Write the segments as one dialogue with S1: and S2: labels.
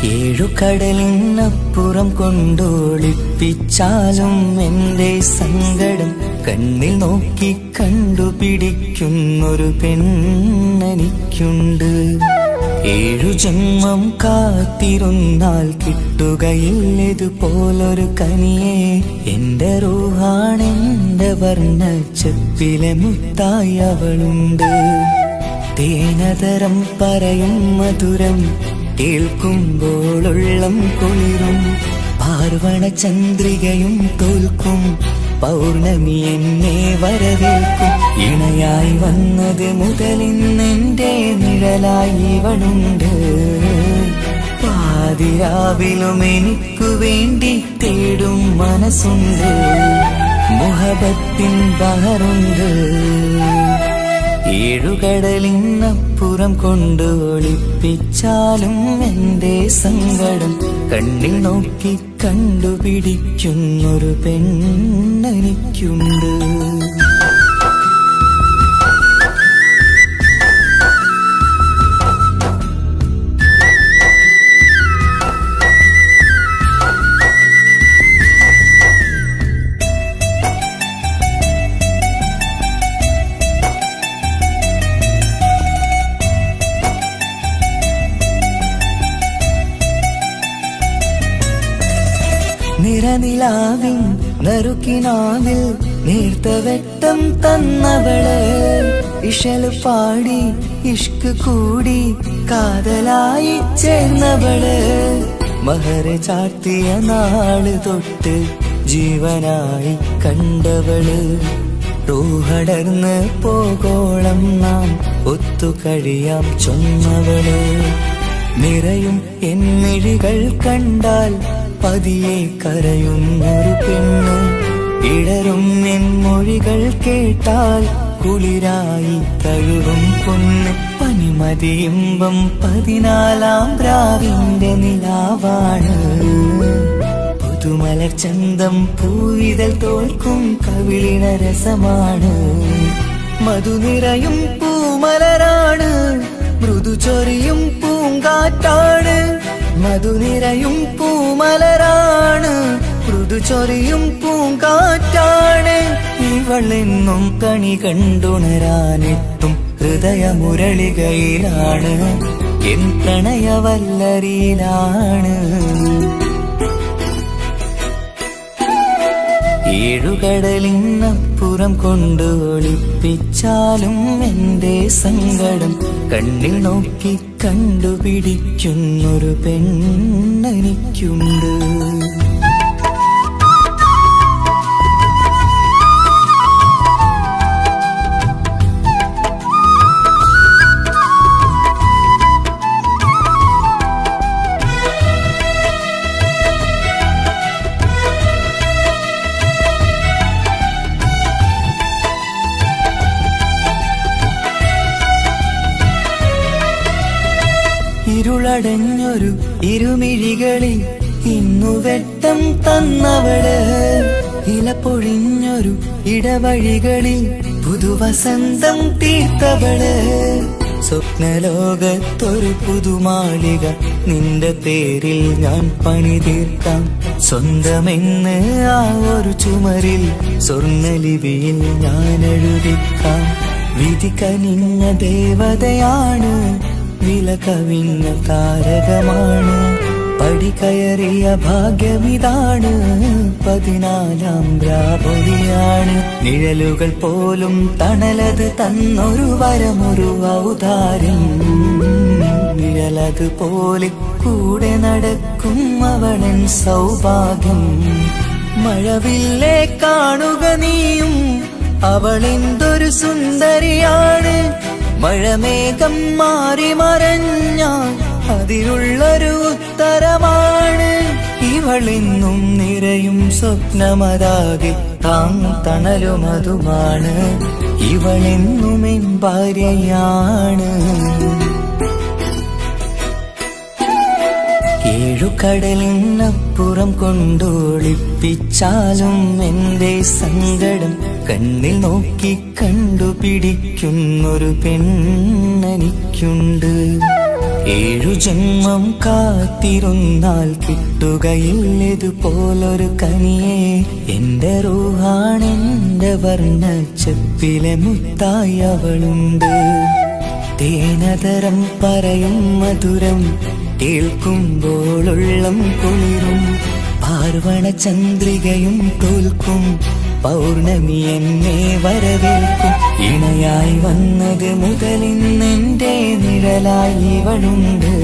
S1: ഏഴു കടലിനപ്പുറം കൊണ്ടൊളിപ്പിച്ചാലും എന്റെ സങ്കടം കണ്ണിൽ നോക്കി കണ്ടുപിടിക്കുന്നൊരു പെണ്ണെനിക്കുണ്ട്. ഏഴു ജന്മം കാത്തിരുന്നാൽ കിട്ടുകയില്ലതുപോലൊരു കനിയെ. എന്റെ റൂഹാണെന്റെ വർണ്ണച്ചെപ്പിലെ മുത്തായി അവളുണ്ട്. തേനതരം പറയും മധുരം കേൾക്കുമ്പോളുള്ളം കുളിരും. പാർവണ ചന്ദ്രികയും തോൽക്കും പൗർണമി എന്നെ വരവേൽക്കും. ഇണയായി വന്നത് മുതലിന്നെന്റെ നിഴലായി ഇവളുണ്ട്. പാതിരാവിലും എനിക്കു വേണ്ടി തേടും മനസ്സുണ്ട്. മുഹബത്തിൻ ബഹറുണ്ട്. ഏഴുകടലിനപ്പുറം കൊണ്ട് ഒളിപ്പിച്ചാലും എന്റെ സങ്കടം കണ്ണിൽ നോക്കി കണ്ടുപിടിക്കുന്നൊരു പെണ്ണെനിക്കുണ്ട്. നിറനിലാവിൻ നറുക്കിനാവിൽ നേർത്ത വെട്ടം തന്നവള്. ഇഷല് പാടി ഇഷ്ക് കൂടി കാതലായി ചേർന്നവള്. മഹർ ചാർത്തിയ നാള് തൊട്ട് ജീവനായി കണ്ടവള്. റൂഹടർന്ന് പോകോളം നാം ഒത്തുകഴിയാം ചൊന്നവള്. നിറയും എന്നിഴികൾ കണ്ടാൽ പതിയെ കരയുന്നൊരു പെണ്ണ്. ഇടരും എൻ മൊഴികൾ കേട്ടാൽ കുളിരായി തഴുകും പൊന്ന്. പനിമതിയിമ്പം 14-ാം രാവിന്റെ നിലാവാണ്. പുതുമലർ ചന്തം പൂവിതൽ തോൽക്കും കവിളിന രസമാണ്. മധുനിറയും പൂമലരാണ്. മൃദു ചൊരിയും പൂങ്കാറ്റാണ്. മധുനിറയും പൂമലരാണ്. മൃദു ചൊരിയും പൂങ്കാറ്റാണ്. ഇവളെന്നും കണി കണ്ടുണരാനെത്തും ഹൃദയമുരളികയിലാണ്. എൻ പ്രണയവല്ലരിയിലാണ്. ഏഴുകടലിനപ്പുറം കൊണ്ട് ഒളിപ്പിച്ചാലും എന്റെ സങ്കടം കണ്ണിൽ നോക്കി കണ്ടുപിടിക്കുന്നൊരു പെണ്ണെനിക്കുണ്ട്. ഇരുളടഞ്ഞൊരു ഇരുമിഴികളിൽ ഇന്നു വെട്ടം തന്നവള്. ഇല പൊഴിഞ്ഞൊരു ഇടവഴികളിൽ പുതുവസന്തം തീർത്തവള്. സ്വപ്നലോകത്തൊരു പുതുമാളിക നിന്റെ പേരിൽ ഞാൻ പണി തീർക്കാം. സ്വന്തമെന്ന് ആ ഒരു ചുമരിൽ സ്വർണ്ണലിപിയിൽ ഞാൻ എഴുതിക്കാം. വിധി കനിഞ്ഞ ദേവതയാണ്. വില കവിഞ്ഞ താരകമാണ്. പടികയറിയ ഭാഗ്യമിതാണ്. 14-ാം രാപൊലിയാണ്. നിഴലുകൾ പോലും തണലത് തന്നൊരു വരമൊരു ഔദാര്യം. നിഴലത് പോലെ കൂടെ നടക്കും അവളൻ സൗഭാഗ്യം. മഴവില്ലേ കാണുക നീയും അവളെന്തൊരു സുന്ദരിയാണ്. മഴമേഘം മാറി മറഞ്ഞാൽ അതിലുള്ളൊരു ഉത്തരമാണ്. ഇവളെന്നും നിറയും സ്വപ്നമതാകെ താങ്ങും തണലുമതുമാണ്. ഇവളെന്നും എൻ ഭാര്യയാണ്. ഏഴുകടലിനപ്പുറം കൊണ്ടൊളിപ്പിച്ചാലും എന്റെ സങ്കടം കണ്ണിൽ നോക്കി കണ്ടുപിടിക്കുന്നൊരു പെണ്ണെനിക്കുണ്ട്. ഏഴു ജന്മം കാത്തിരുന്നാൽ കിട്ടുകയില്ലതുപോലൊരു കനിയെ. എന്റെ റൂഹാണെന്റെ വർണ്ണച്ചെപ്പിലെ മുത്തായി അവളുണ്ട്. തേനതരം പറയും മധുരം കേൾക്കുമ്പോളുള്ളം കുളിരും. പാർവണ ചന്ദ്രികയും തോൽക്കും പൗർണമി എന്നെ വരവേൽക്കും. ഇണയായി വന്നത് മുതലിന്നെന്റെ നിഴലായി ഇവളുണ്ട്.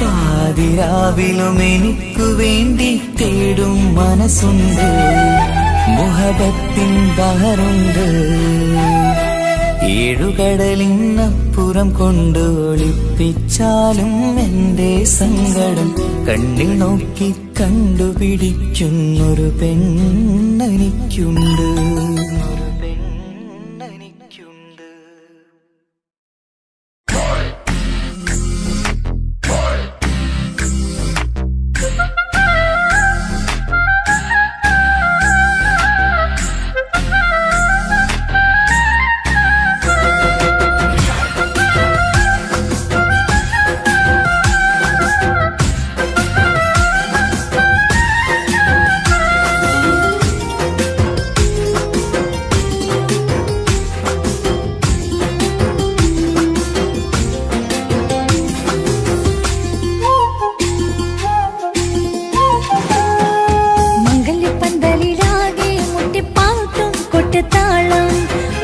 S1: പാതിരാവിലും എനിക്കു വേണ്ടി തേടും മനസ്സുണ്ട്. മുഹബത്തിൻ ബഹറുണ്ട്. ഏഴുകടലിനപ്പുറം കൊണ്ട് ഒളിപ്പിച്ചാലും എന്റെ സങ്കടം കണ്ണിൽ നോക്കി കണ്ടുപിടിക്കുന്നൊരു പെണ്ണെനിക്കുണ്ട്.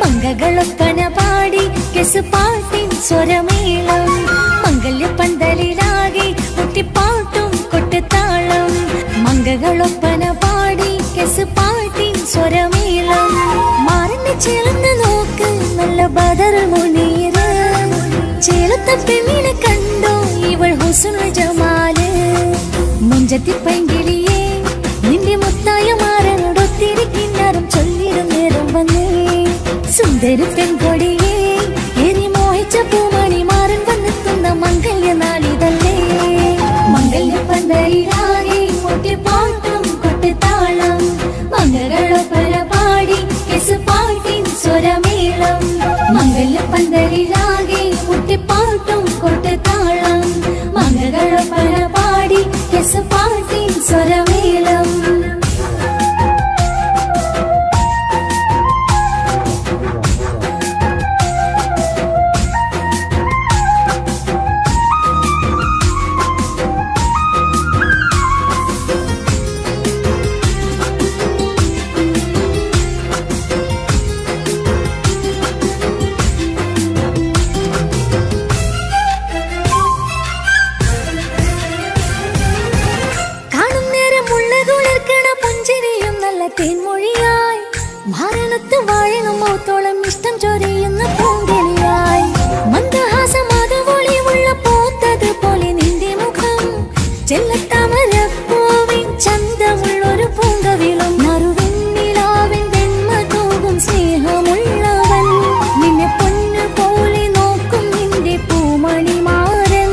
S2: മംഗളൊപ്പന പാടി കെസുപാട്ടിൻ സ്വരമേളം. മംഗല്യപ്പന്തലിലാകെ മുട്ടിപ്പാട്ടും കൊട്ടുതാളം. മംഗളൊപ്പന പാടി കെസുപാട്ടിൻ സ്വരമേളം. മാറിന്റെ ചേർന്ന് നോക്ക് നല്ല ബദർ മുനീറ്. ചേലത്ത പെണ്ണിനെ കണ്ടോ ഇവൾ ഹുസ്നുൽ ജമാല്. മുഞ്ചത്തി പൈങ്കിളിയെ നിന്റെ മുത്തായ മാറനോടൊത്തിരി കിന്നാരം ചൊല്ലിടും നേരം വന്നേ. സുന്ദരി പെൺകൊടിയെ എരി മോഹിച്ച പൂമണി മാറൻ വന്നെത്തുന്ന മംഗല്യ നാളിതല്ലേ. മംഗല്യപ്പന്തലിലാകെ മുട്ടിപ്പാട്ടും കൊട്ടുതാളം. മംഗളൊപ്പന പാടി കെസുപാട്ടിൻ സ്വരമേളം. മംഗല്യപ്പന്തലിലാകെ മുട്ടിപ്പാട്ടും കൊട്ടുതാളം. മംഗളൊപ്പന പാടി കെസുപാട്ടിൻ സ്വരമേളം. തേൻമൊഴിയായി മാരണത്ത് വാഴണം മൗത്തോളം ഇഷ്ടം ചൊരിയുന്ന പൂങ്കിളിയായി. മന്ദഹാസമാകവൊളിവുള്ള പോത്തത് പോലെ നിന്റെ മുഖം. ചെല്ലത്താമരപ്പൂവിൻ ചന്തമുള്ളൊരു പൂങ്കവിളും. നറുവെണ്ണിലാവിൻ വെണ്മ തൂകും സ്നേഹമുള്ളവൻ. നിന്നെ പൊന്നു പോലെ നോക്കും നിന്റെ പൂമണി മാറൻ.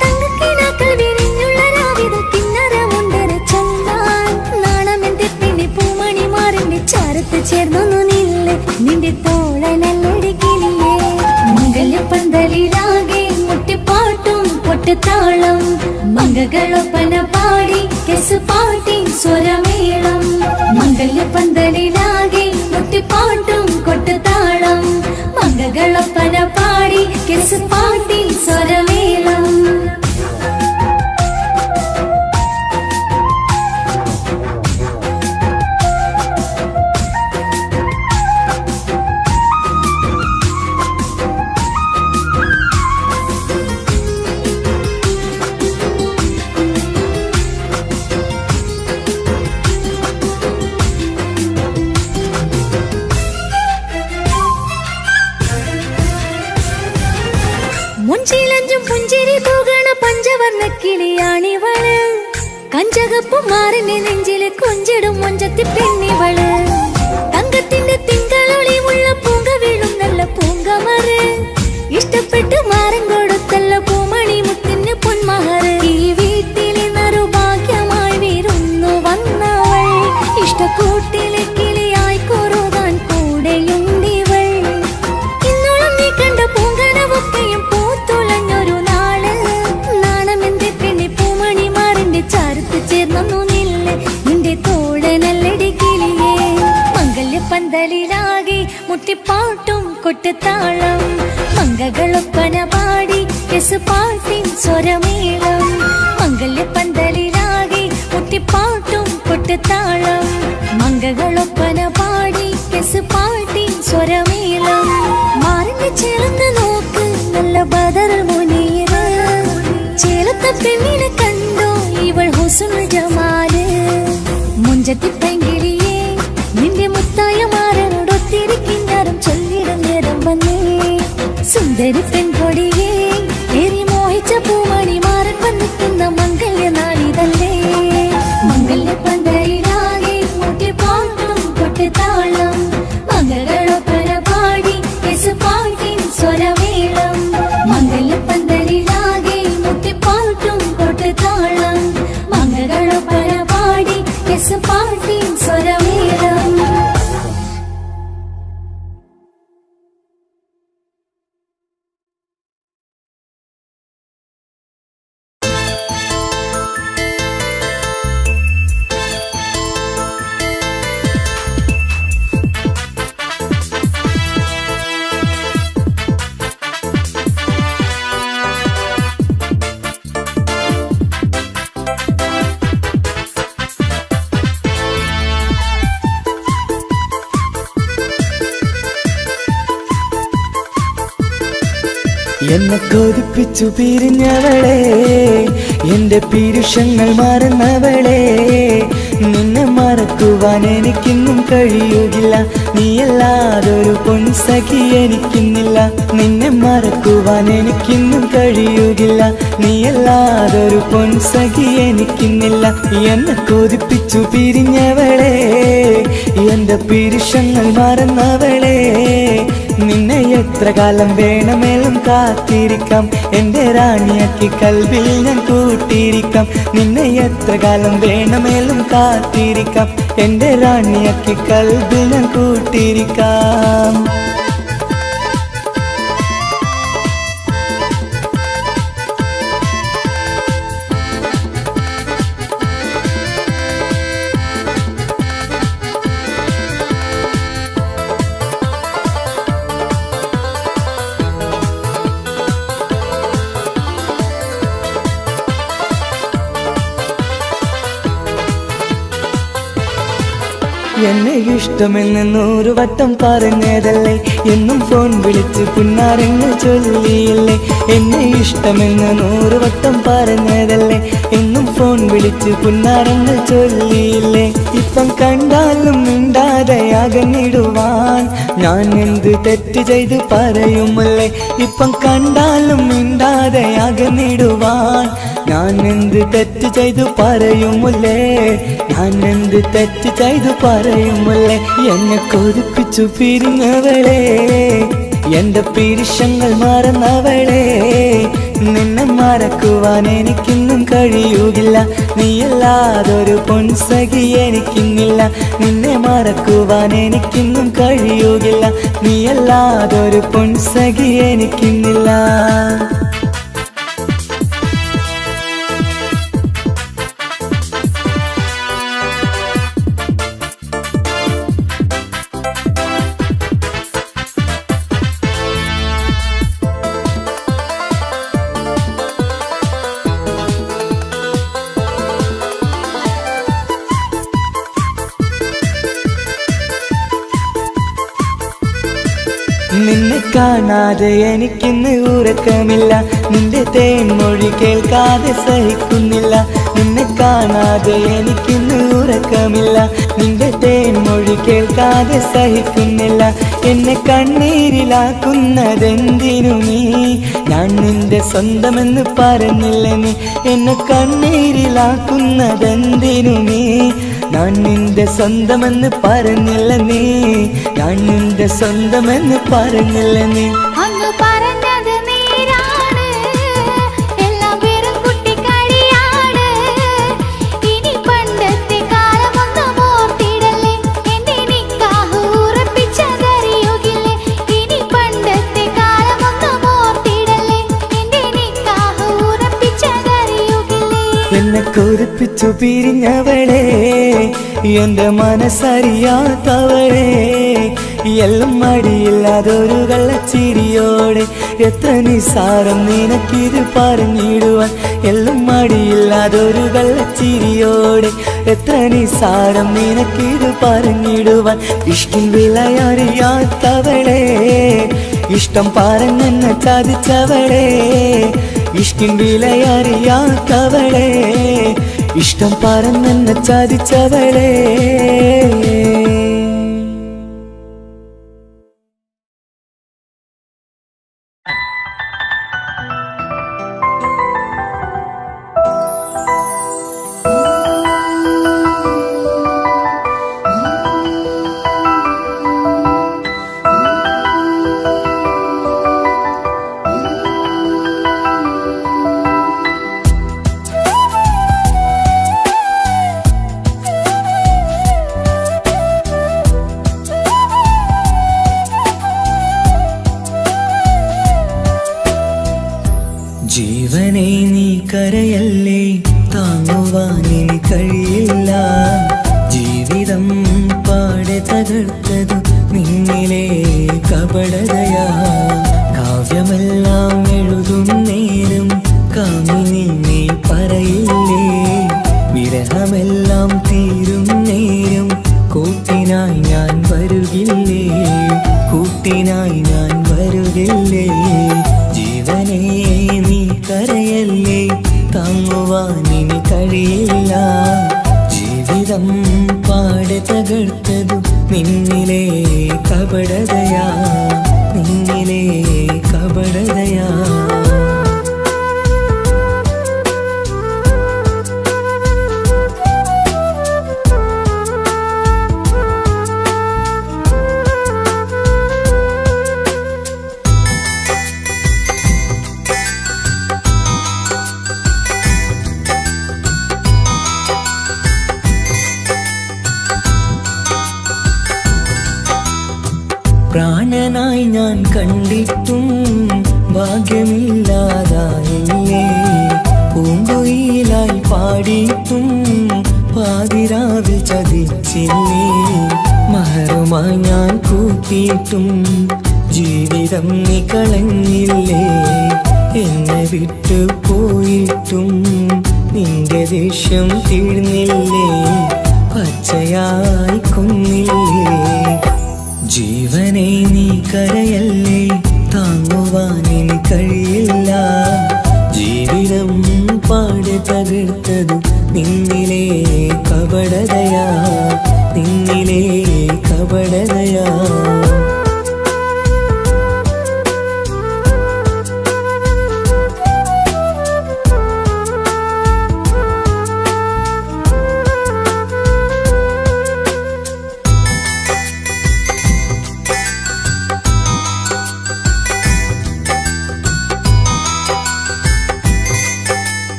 S2: തങ്കക്കിനാക്കൾ വിരിഞ്ഞുള്ള രാവിത കിന്നരമുണ്ടര ചൊല്ലാൻ. നാണമെന്റെ പൂമണി മാറിന്റെ ചാരത്ത് ചേർന്നു നില്ല് നിന്റെ തോളനല്ലൊരു കിളിയേ. മംഗല്യപ്പന്തലിലാകെ മുട്ടിപ്പാട്ടും കൊട്ടുതാളം. മംഗളൊപ്പന പാടി കെസുപാട്ടിൻ സ്വരമേളം. മംഗല്യപ്പന്തലിലാകെ മുട്ടിപ്പാട്ടും കൊട്ടുതാളം. മംഗളൊപ്പന പാടി കെസുപാട്ടിൻ സ്വരമേളം. മുഞ്ചിലഞ്ചും പുഞ്ചിരി തൂകണ പഞ്ചവർണ്ണ കിളിയാണിവള്. കഞ്ചകപ്പു മാറിന്റെ നെഞ്ചില് കൊഞ്ചിടും മുഞ്ചത്തി പെണ്ണിവള്. തങ്കത്തിന്റെ തിങ്കളൊളിവുള്ള പൂങ്ക വീഴും നല്ല പൂങ്കമറ്. ഇഷ്ടപ്പെട്ട് മാറൻ കൊടുത്തല്ല പൂമണി മുത്തിന് പൊന്മഹറ്. ഈ വീട്ടിലെ നറുഭാഗ്യമായി വിരുന്നു വന്നവൾ. ഇഷ്ടക്കൂട്ടിലെ കിളിയായി കുറുകാൻ കൂടെയുണ്ടിവൾ. ഇന്നോളം നീ കണ്ട പൂങ്കനവൊക്കെയും പൂത്തുളഞ്ഞൊരു കൊട്ടുതാളം മംഗളൊപ്പന പാടി പാട്ടിൻ സ്വരമേളം മംഗല്യപ്പന്തലിലാകെ മുട്ടിപ്പാട്ടും കൊട്ടുതാളം മംഗളൊപ്പന പാടി പാട്ടിൻ സ്വരമേളം മാറിന് ചേർന്ന് നോക്ക് നല്ല ബദർ മുനീറ് ചേലത്തെ പെണ്ണിനെ കണ്ടോ ഇവൾ ഹുസ്നുൽ ജമാല് മുഞ്ചത്തി പെങ്കിളിയേ നിന്റെ മുത്തായ മാറനോടൊത്തിരിക്കിഞ്ഞാരം ചൊല്ലിടും നേരം വന്നേ സുന്ദരി പെൺകൊടിയേ ഏറി മോഹിച്ച പൂമണി മാറൻ വന്നിട്ടുന്ന മംഗല്യ നാളിതല്ലേ മംഗല്യ പന്തലിലാകെ മുട്ടിപ്പാട്ടും കൊട്ടുതാളം മംഗളൊപ്പന പാടി പാട്ടിൻ സ്വരമേളം മംഗല്യ പന്തലിലാകെ മുട്ടിപ്പാട്ടും കൊട്ടുതാളം മംഗളൊപ്പന പാടി പാട്ടിൻ സ്വരമേളം
S1: എന്നെ കൊതിപ്പിച്ചു പിരിഞ്ഞവളെ എന്റെ പീരുഷങ്ങൾ മറന്നവളെ നിന്നെ മറക്കുവാൻ എനിക്കിന്നും കഴിയുകില്ല നീയല്ലാതൊരു പൊൻസഖി എനിക്കിന്നില്ല നിന്നെ മറക്കുവാൻ എനിക്കിന്നും കഴിയുകില്ല നീയല്ലാതൊരു പൊൻസഖി എനിക്കിന്നില്ല എന്നെ കൊതിപ്പിച്ചു പിരിഞ്ഞവളെ എന്റെ പീരുഷങ്ങൾ മറന്നവളെ നിന്നെ എത്ര കാലം വേണമെങ്കിലും കാത്തിരിക്കാം എന്റെ റാണിയാക്കി കൽവിൽ ഞാൻ കൂട്ടിയിരിക്കാം നിന്നെ എത്ര കാലം വേണമെങ്കിലും കാത്തിരിക്കാം എന്റെ റാണിയാക്കി കൽവിൽ ഞാൻ കൂട്ടിയിരിക്കാം എന്നെ ഇഷ്ടമെന്ന് 100 വട്ടം പറഞ്ഞതല്ലേ എന്നും ഫോൺ വിളിച്ച് പുന്നാരങ്ങൾ ചൊല്ലിയില്ലേ എന്നെ ഇഷ്ടമെന്ന് 100 വട്ടം പറഞ്ഞതല്ലേ എന്നും ഫോൺ വിളിച്ച് പുന്നാരങ്ങൾ ചൊല്ലിയില്ലേ ഇപ്പം കണ്ടാലും മിണ്ടാതെ അകന്നിടുവാൻ ഞാൻ എന്ത് തെറ്റ് ചെയ്ത് പറയുമല്ലേ ഇപ്പം കണ്ടാലും മിണ്ടാതെ അകന്നിടുവാൻ ഞാൻ എന്ത് തെറ്റ് ചെയ്തു പറയുമല്ലേ ഞാൻ എന്ത് തെറ്റ് ചെയ്തു പറയുമല്ലേ എന്നെ കൊതിപ്പിച്ചു പിരിഞ്ഞവളെ എന്റെ പീരുഷങ്ങൾ മറന്നവളെ നിന്നെ മറക്കുവാൻ എനിക്കിന്നും കഴിയുകില്ല നീയല്ലാതൊരു പൊൻസഖി എനിക്കിന്നില്ല നിന്നെ മറക്കുവാൻ എനിക്കിന്നും കഴിയുകില്ല നീയല്ലാതൊരു പൊൻസഖി എനിക്കിന്നില്ല നിന്നെ കാണാതെ എനിക്കിന്ന് ഉറക്കമില്ല നിന്റെ തേൻമൊഴി കേൾക്കാതെ സഹിക്കുന്നില്ല നിന്നെ കാണാതെ എനിക്കിന്ന് ഉറക്കമില്ല നിന്റെ തേൻമൊഴി കേൾക്കാതെ സഹിക്കുന്നില്ല എന്നെ കണ്ണീരിലാക്കുന്നതെന്തിനു നീ ഞാൻ നിന്റെ സ്വന്തമെന്ന് പറഞ്ഞില്ല നീ എന്നെ കണ്ണീരിലാക്കുന്നതെന്തിനു നീ ഞാൻ നിന്റെ സ്വന്തമെന്ന് പറഞ്ഞില്ല നീ ഞാൻ നിന്റെ സ്വന്തമെന്ന് പറഞ്ഞില്ല നീ
S2: അങ്ങ് പറഞ്ഞത് നേരാണ് എല്ലാം വെറും കുട്ടിക്കളിയാണ് ഇനി പണ്ടത്തെ കാലമൊന്നും ഓർത്തിടല്ലേ എന്റെ നിക്കാഹ് ഉറപ്പിച്ചതറിയുകില്ലേ ഇനി പണ്ടത്തെ കാലമൊന്നും ഓർത്തിടല്ലേ എന്റെ നിക്കാഹ് ഉറപ്പിച്ചതറിയുകില്ലേ
S1: എന്നെ കൊതിപ്പിച്ചു പിരിഞ്ഞവളെ എന്റെ മനസ്സറിയാത്തവളെ എല്ലാം മടിയില്ലാതൊരു കള്ളച്ചിരിയോടെ എത്ര നിസാരം നിനക്കിത് പറഞ്ഞിടുവാൻ എല്ലാം മടിയില്ലാതൊരു കള്ളച്ചിരിയോടെ എത്ര നിസാരം നിനക്കിത് പറഞ്ഞിടുവാൻ ഇഷ്ടിൻ വിലയറിയാത്തവളെ ഇഷ്ടം പറഞ്ഞെന്നെ ചതിച്ചവളെ ഇഷ്ടിൻ വിലയറിയാത്തവളെ ഇഷ്ടം പറഞ്ഞെന്നെ ചതിച്ചവളെ ജീവനെ നീ കരയല്ലേ താങ്ങുവാനിനി കഴിയില്ല ജീവിതം പാടെ തകർത്തതു നിന്നിലെ കപടതയാ കാവ്യമെല്ലാം എഴുതും നേരം കാമിനി നീ പറയില്ലേ വിരഹമെല്ലാം തീരും നേരം കൂട്ടിനായി ഞാൻ വരുകില്ലേ കൂട്ടിനായി ഞാൻ വരുകില്ലേ ജീവനേ നീ കരയല്ലേ താങ്ങുവാനിനി കഴിയില്ല ജീവിതം പാടെ തകർത്തതു നിന്നിലെ കപടതയാ നിന്നിലെ കപടതയാ പ്രാണനായി ഞാൻ കണ്ടിട്ടും ഭാഗ്യമില്ലാതായില്ലേ പൂങ്കുയിലായി പാടിയിട്ടും പാതിരാവിൽ ചതിച്ചില്ലേ മഹറുമായി ഞാൻ കൂട്ടിയിട്ടും ജീവിതം നീ കളഞ്ഞില്ലേ എന്നെ വിട്ടു പോയിട്ടും നിന്റെ ദേഷ്യം തീർന്നില്ലേ പച്ചയായി കൊന്നില്ലേ ജീവനെ നീ കരയല്ലേ താങ്ങുവാനിനി കഴിയില്ല ജീവിതം പാടെ തകർത്തതു നിന്നിലെ കപടതയാ നിന്നിലെ കപടതയാ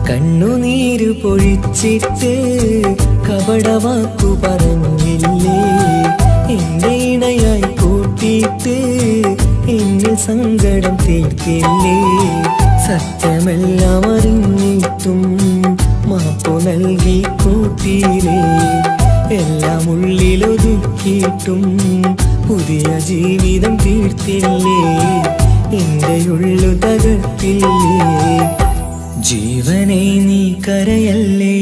S1: കണ്ണുനീര് പൊഴിച്ചിട്ട് കപടവാക്കു പറഞ്ഞില്ലേ എന്റെ ഇണയായി കൂട്ടിയിട്ട് എന്നിൽ സങ്കടം തീർക്കില്ലേ സത്യമെല്ലാം അറിഞ്ഞിട്ടും മാപ്പു നൽകി കൂട്ടിയില്ലേ എല്ലാം ഉള്ളിലൊതുക്കിയിട്ടും പുതിയ ജീവിതം തീർത്തില്ലേ എന്റെ ഉള്ളു തകർത്തില്ലേ ജീവനെ നീ കരയല്ലേ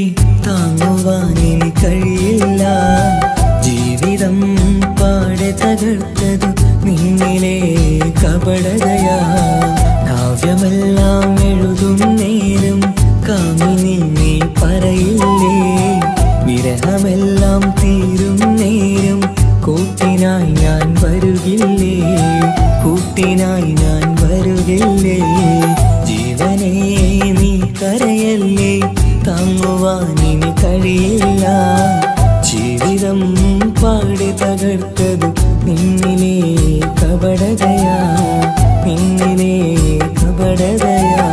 S1: താങ്ങുവാനിനി കഴിയില്ല ജീവിതം പാടെ തകർത്തതു നിന്നിലെ കപടതയാ കാവ്യമെല്ലാം എഴുതും നേരം കാമിനി നീ പറയില്ലേ വിരഹമെല്ലാം തീരും നേരം കൂട്ടിനായി ഞാൻ വരുകില്ലേ കൂട്ടിനായി ഞാൻ വരുകില്ലേ ജീവനേ നീ കരയല്ലേ താങ്ങുവാനിനി കഴിയില്ല ജീവിതം പാടെ തകർത്തതു നിന്നിലെ കപടതയാ നിന്നിലെ കപടതയാ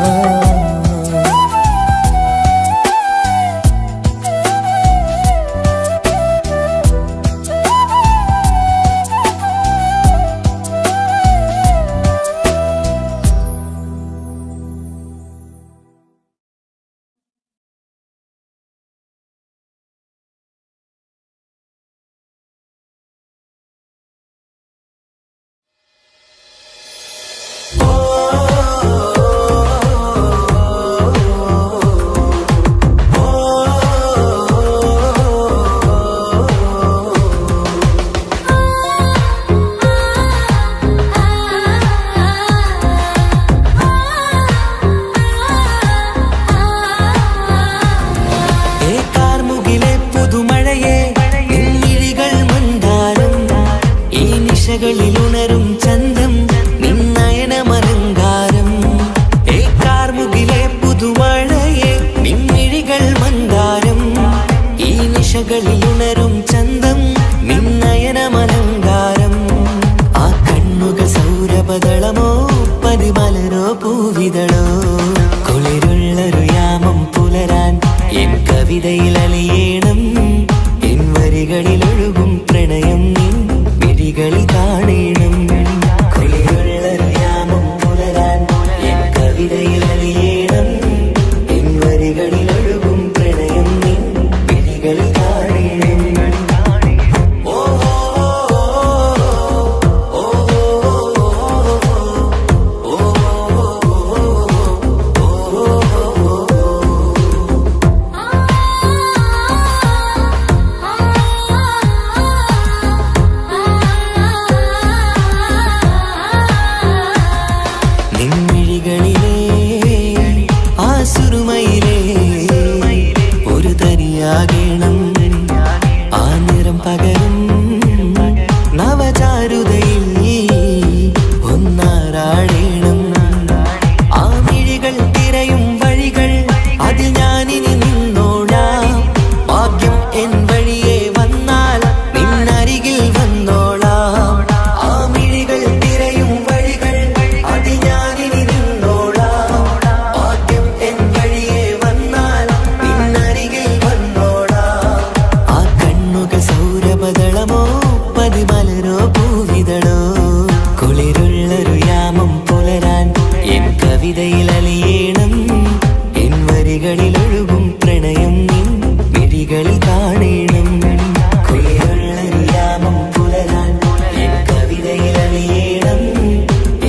S1: പൂവിതളോ കുളിരുള്ളൊരു യാമം പുലരാൻ എൻ കവിതയിൽ അലിയേണം എൻ വരികളിലൊഴുകും പ്രണയം നിൻ മിഴികളിൽ കാണേണം കുളിരുള്ളൊരു യാമം പുലരാൻ എൻ കവിതയിൽ അലിയേണം എൻ വരികളിലൊഴുകും പ്രണയം നിൻ മിഴികളിൽ കാണേണം നിൻമിഴികളിലെ ആ സുറുമയിലെ ഒരു തരിയാകണം ആ നിറം പകരും നവചാരുതയിൽ ഒന്നാറാടേണം ആ മിഴികൾ തിരയും വഴികൾ അതിൽ ഞാനിനി നിന്നോളാം ഭാഗ്യം എൻ വഴിയെ വന്നാൽ നിന്നരികിൽ വന്നോളാം ആ മിഴികൾ തിരയും വഴികൾ അതിൽ ഞാനിനി നിന്നോളാം ഭാഗ്യം എൻ വഴിയെ വന്നാൽ നിന്നരികിൽ വന്നോളാം ആ കണ്ണുകൾ സൗരഭദളമോ പതിമലരോ പൂവിതളോ കുളിരുള്ളൊരു യാമം പുലരാൻ എൻ കവിതയിൽ അലിയേണം എൻ വരികളിലൊഴുകും പ്രണയം നിൻ മിഴികളിൽ കാണേണം കുളിരുള്ളൊരു യാമം പുലരാൻ എൻ കവിതയിൽ അലിയേണം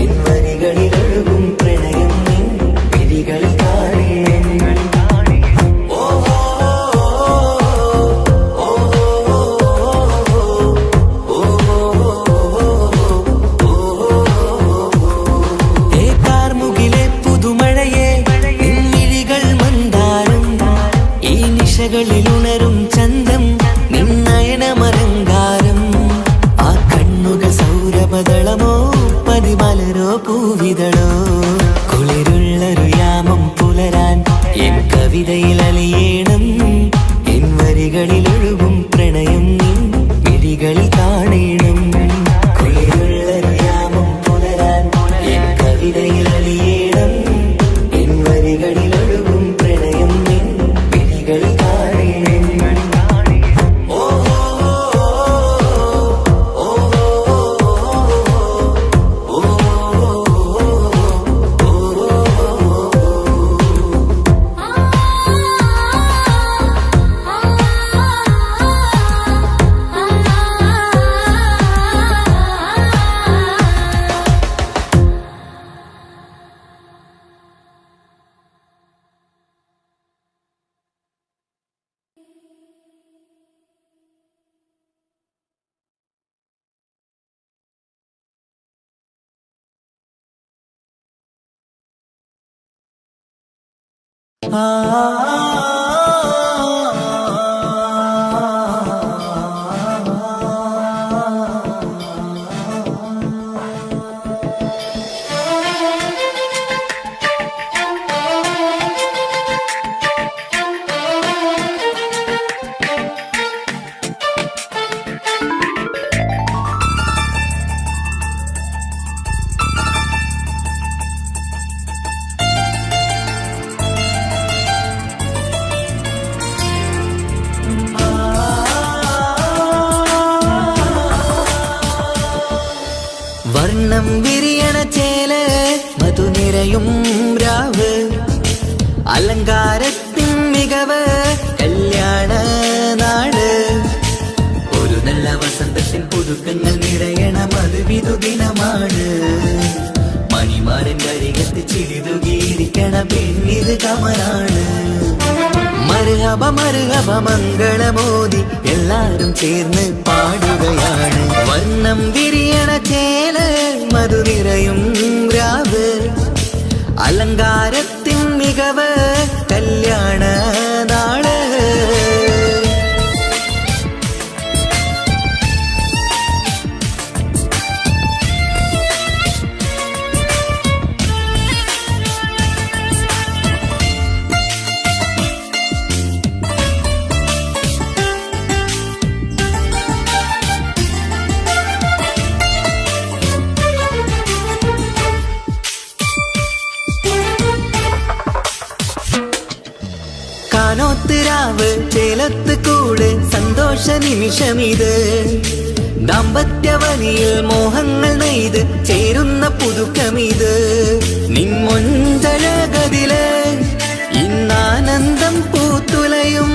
S1: എൻ വരികളിലൊഴുകും പ്രണയം നിൻ മിഴികളിൽ കാണേണം കാർമുകിലെ പുതുമഴയെ നിൻമിഴികൾ മന്ദാരം ഈ നിശകളിൽ ഉണരും ചന്തം നിന്നയനമലങ്കാരം ആ കണ്ണുകൾ സൗരഭദളമോ പതിമലരോ പൂവിതളോ കുളിരുള്ളൊരു യാമം പുലരാൻ എൻ കവിതയിൽ അലിയേണം എൻ വരികളിലൊഴുകും പ്രണയം നിൻ മിഴികളിൽ കാണേണം കുളിരുള്ളൊരു യാമം പുലരാൻ എൻ കവിതയിൽ അലിയേണം എൻ വരികളിലൊഴുകും പ്രണയം നിൻ മിഴികളിൽ കാണേണം വർണ്ണം വിരിയണ ചേല് മധുനിരയും രാവ് അലങ്കാരത്തിൻ മികവ് കല്യാണ നാട് ഒരു നല്ല വസന്തത്തിൻ പുതുക്കങ്ങൾ നിറയണ മധുവിധു ദിനമാണ് മണിമാരൻ അരികത്ത് ചിരിതുകീരിക്കണ പെണ്ണിത് കമലാണ് മർഹബ മർഹബ മംഗളമോദി എല്ലാരും ചേർന്ന് പാടുകയാണ് വർണ്ണം വിരിയണ ചേല് മധുനിരയും രാവ് അലങ്കാരത്തിൻ മികവ് കല്യാണ നാള് മാനത്ത് രാവ് ചേലത്ത് കൂട് സന്തോഷ നിമിഷമിത് ദാമ്പത്യവനിയിൽ മോഹങ്ങൾ നെയ്ത് ചേരുന്ന പുതുക്കമിത് നിൻമൊഞ്ചഴകതില് ഇന്നാനന്ദം പൂത്തുലയും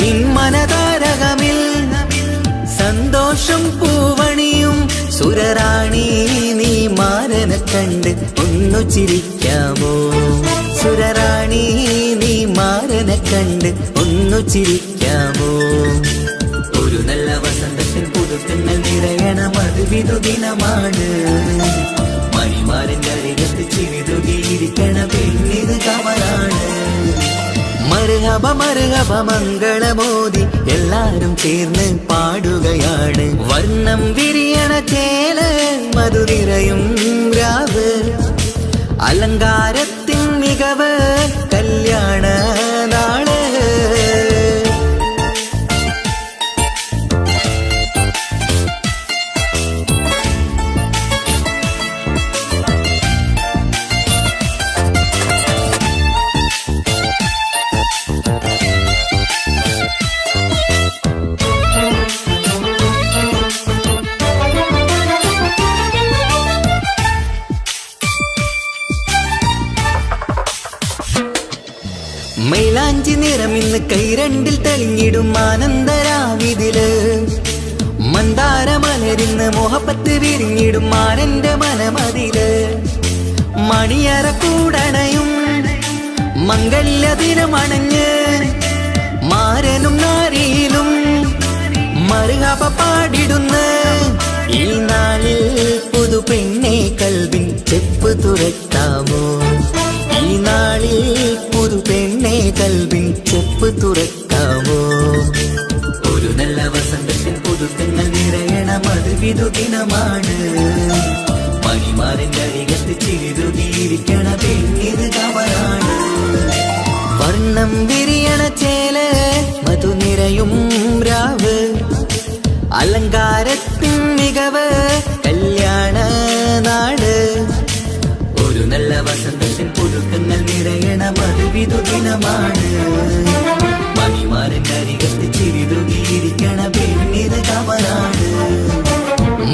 S1: നിൻ മനതാരകമിൽ സന്തോഷം പൂവണിയും സുരറാണി നീ മാരനെ കണ്ട് ഒന്നു ചിരിക്കാമോ സുരറാണി നീ മാരനെ കണ്ട് ഒന്നു ചിരിക്കാമോ ഒരു നല്ല വസന്തത്തിൽ പുതുക്കങ്ങൾ നിറയണ മധുവിധു ദിനമാണ് മണിമാരന്റെ അരികത്ത് ചിരിതുകിയിരിക്കണ പെണ്ണിത് കമലാണ് മർഹബ മർഹബ മംഗളമോദി എല്ലാരും ചേർന്ന് പാടുകയാണ് വർണ്ണം വിരിയണ ചേല മധുനിറയും രാവ് അലങ്കാരത്തിൻ മികവ് കല്യാണ നാള് മൈലാഞ്ചി നിറമിന്ന് കൈരണ്ടിൽ തെളിഞ്ഞിടും ആനന്ദരാവിതില് മന്ദാരമലരിന്ന് മോഹപ്പത്ത് വിരിഞ്ഞിടും മാനന്റെ മനമതില് മണിയറ കൂടണയും മംഗല്യ ദിനമണഞ്ഞ് മാരനും നാരിയിലും മറുകപ പാടിടുന്ന ഈ നാളിൽ പുതു പെണ്ണെ കൽവിൻ ചെപ്പ് തുറക്കാമോ ഈ നാളിൽ പുതു പെണ്ണെ കൽവിൻ ചെപ്പ് തുറക്കാമോ ഒരു നല്ല വസന്തത്തിൽ പുതുക്കങ്ങൾ നിറയണ മധുവിധു ദിനമാണ് മണിമാരന്റെ അരികത്ത് ചിരിതുകിയിരിക്കണ പെണ്ണിത് കമലാണ് വർണ്ണം വിരിയണ ചേല മധുനിറയും രാവ് അലങ്കാരത്തിൻ മികവ് കല്യാണ നാട് ഒരു നല്ല വസന്തത്തിൽ പുതുക്കങ്ങൾ നിറയണ മധുവിധു ദിനമാണ് മണിമാരന്റെ അരികത്ത് ചിരിതുകിയിരിക്കണ പെണ്ണിത് കമലാണ്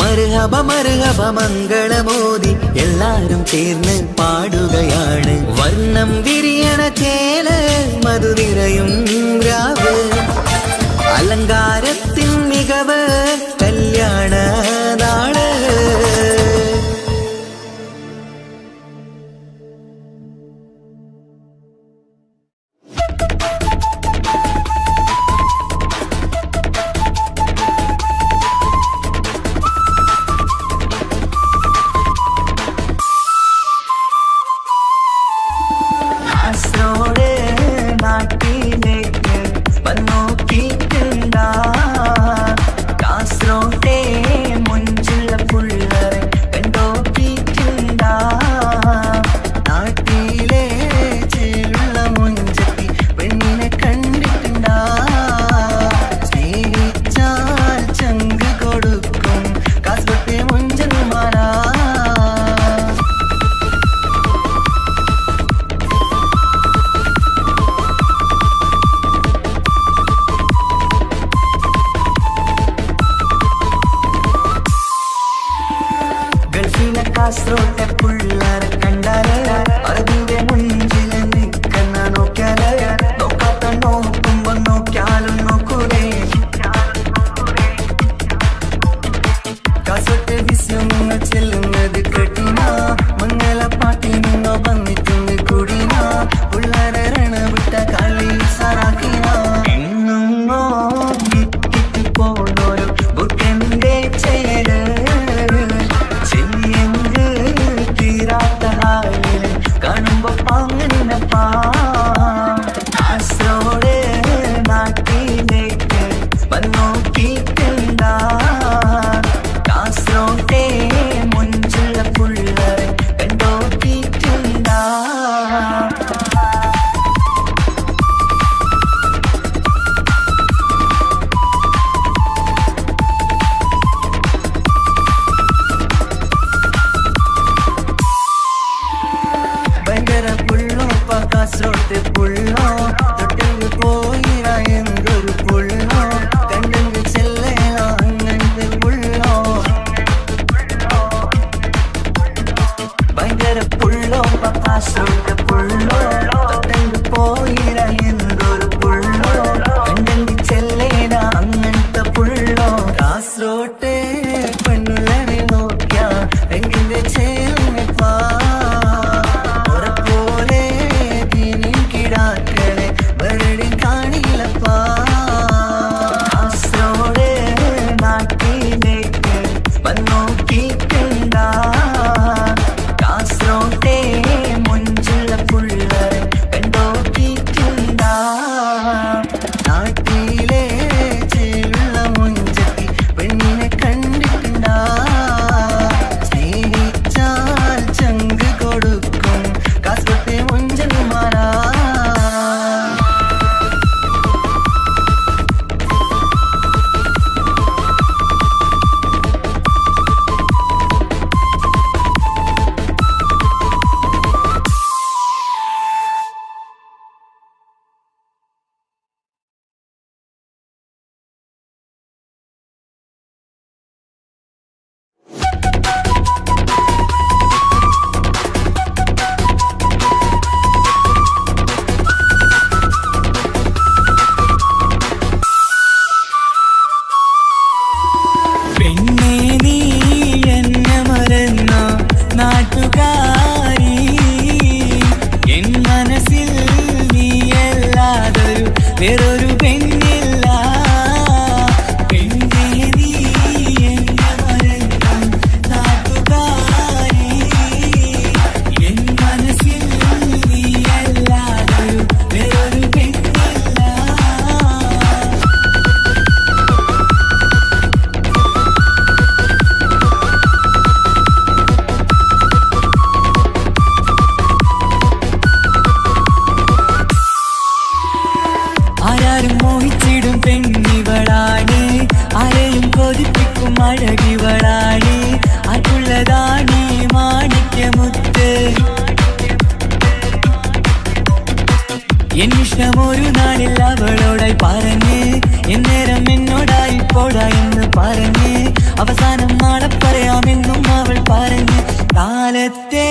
S1: മർഹബ മർഹബ മംഗളമോദി എല്ലാരും ചേർന്ന് പാടുകയാണ് വർണ്ണം വിരിയണ ചേല മധുനിറയും രാവ് അലങ്കാരത്തിൻ മികവ് കല്യാണ നാള് നാട്ടിലേക്ക് വന്നോക്കിട്ടുണ്ടാ കാസറോട്ടെ മുഞ്ചുള്ള പുള്ളറെ കണ്ടോക്കിട്ടുണ്ടാ നാട്ടിലെ ചേലുള്ള മുഞ്ചത്തി പെണ്ണിനെ കണ്ടിട്ടുണ്ടാ സ്നേഹിച്ചാൽ ചങ്ക് കൊടുക്കും കാസറോട്ടെ മുഞ്ചന്മാരാ കാസറോട്ടെ പുള്ളറെ കണ്ടാല് അതിന്റെ മുഞ്ചില് നിൽക്കുന്ന നോക്കിയാല് നോക്കാത്ത നോക്കുമ്പോ നോക്കിയാലും നോക്കൂലേ കാസറോട്ടെ വിസ്യം നിങ്ങൾ ചെല്ലുന്നത് കെട്ടിന മംഗളപ്പാട്ടിൽ നിന്നോ വന്നിട്ടുണ്ട് കുടിന പുള്ളറെ രണ വിട്ട കളി സാറാക്കിന എന്നും നോക്കിട്ട് പോണോരു ബുക്കന്റെ ചേര് കാണുമ്പോ പാങ്ങനപ്പാ കാസറോട് നാട്ടിലേക്ക് വന്നോക്കിട്ടുണ്ടാ കാസറോട്ടെ മുഞ്ചുള്ള പുള്ളറെ കണ്ടോക്കിട്ടുണ്ടാ കാസറോട്ടെ പുള്ളോ തൊട്ടിൽ പോയിരാ എന്തൊരു പുള്ളോ കണ്ടെങ്കിൽ ചെല്ലേലാ അങ്ങനത്തെ പുള്ളോ ഭയങ്കര പുള്ളോ കാസർഗോഡ് പുള്ളോ കണ്ടെങ്കിൽ പോയിരാ എന്തൊരു പുള്ളോ കണ്ടെങ്കിൽ ചെല്ലേലാ അങ്ങനത്തെ പുള്ളോ കാസർഗോട്ടെ പെണ്ണുള്ളവരെ നോക്കിയാ എങ്കിന്റെ ചേർന്നിപ്പാ ഉറപ്പോലെ ദീനിൻ കിടാക്കളെ വെറുതെ കാണില്ലപ്പാ കാസർഗോഡ് നാട്ടിലേക്ക് വന്നോക്കിക്കണ്ട കാസർഗോട്ടെ മുഞ്ചുള്ള പുള്ളരെ കണ്ടോക്കിക്കണ്ട നാട്ടിലെ ചേലുള്ള മുഞ്ചത്തി പെണ്ണിനെ കണ്ടിട്ടുണ്ട സ്നേഹിച്ചാൽ ചങ്ക് കൊടുക്കും കാസർഗോട്ടെ മുഞ്ചന്മാരാ പെണ്ണേ നീ എന്നെ മറന്ന നാട്ടുകാരി എൻ മനസ്സിൽ നീയല്ലാതൊരു വേറൊരു പെണ്ണില്ല പെണ്ണേ നീ എന്നെ മറന്ന നാട്ടുകാരി എൻ മനസ്സിൽ നീയല്ലാതൊരു വേറൊരു പെണ്ണില്ല ആരാരും മോഹിച്ചിടും പെണ്ണിവളാണ് ആരെയും കൊതിപ്പിക്കും അഴകിവളാണ് അതുള്ളതാണ് മാണിക്യമുത്ത് എന്നിഷ്ടം ഒരു നാളിൽ അവളോടായി പറഞ്ഞ് എന്നേരം എന്നോടായി പോടാ എന്ന് പറഞ്ഞ് അവസാനം നാളെ പറയാമെന്നും അവൾ പറഞ്ഞ് കാലത്തെ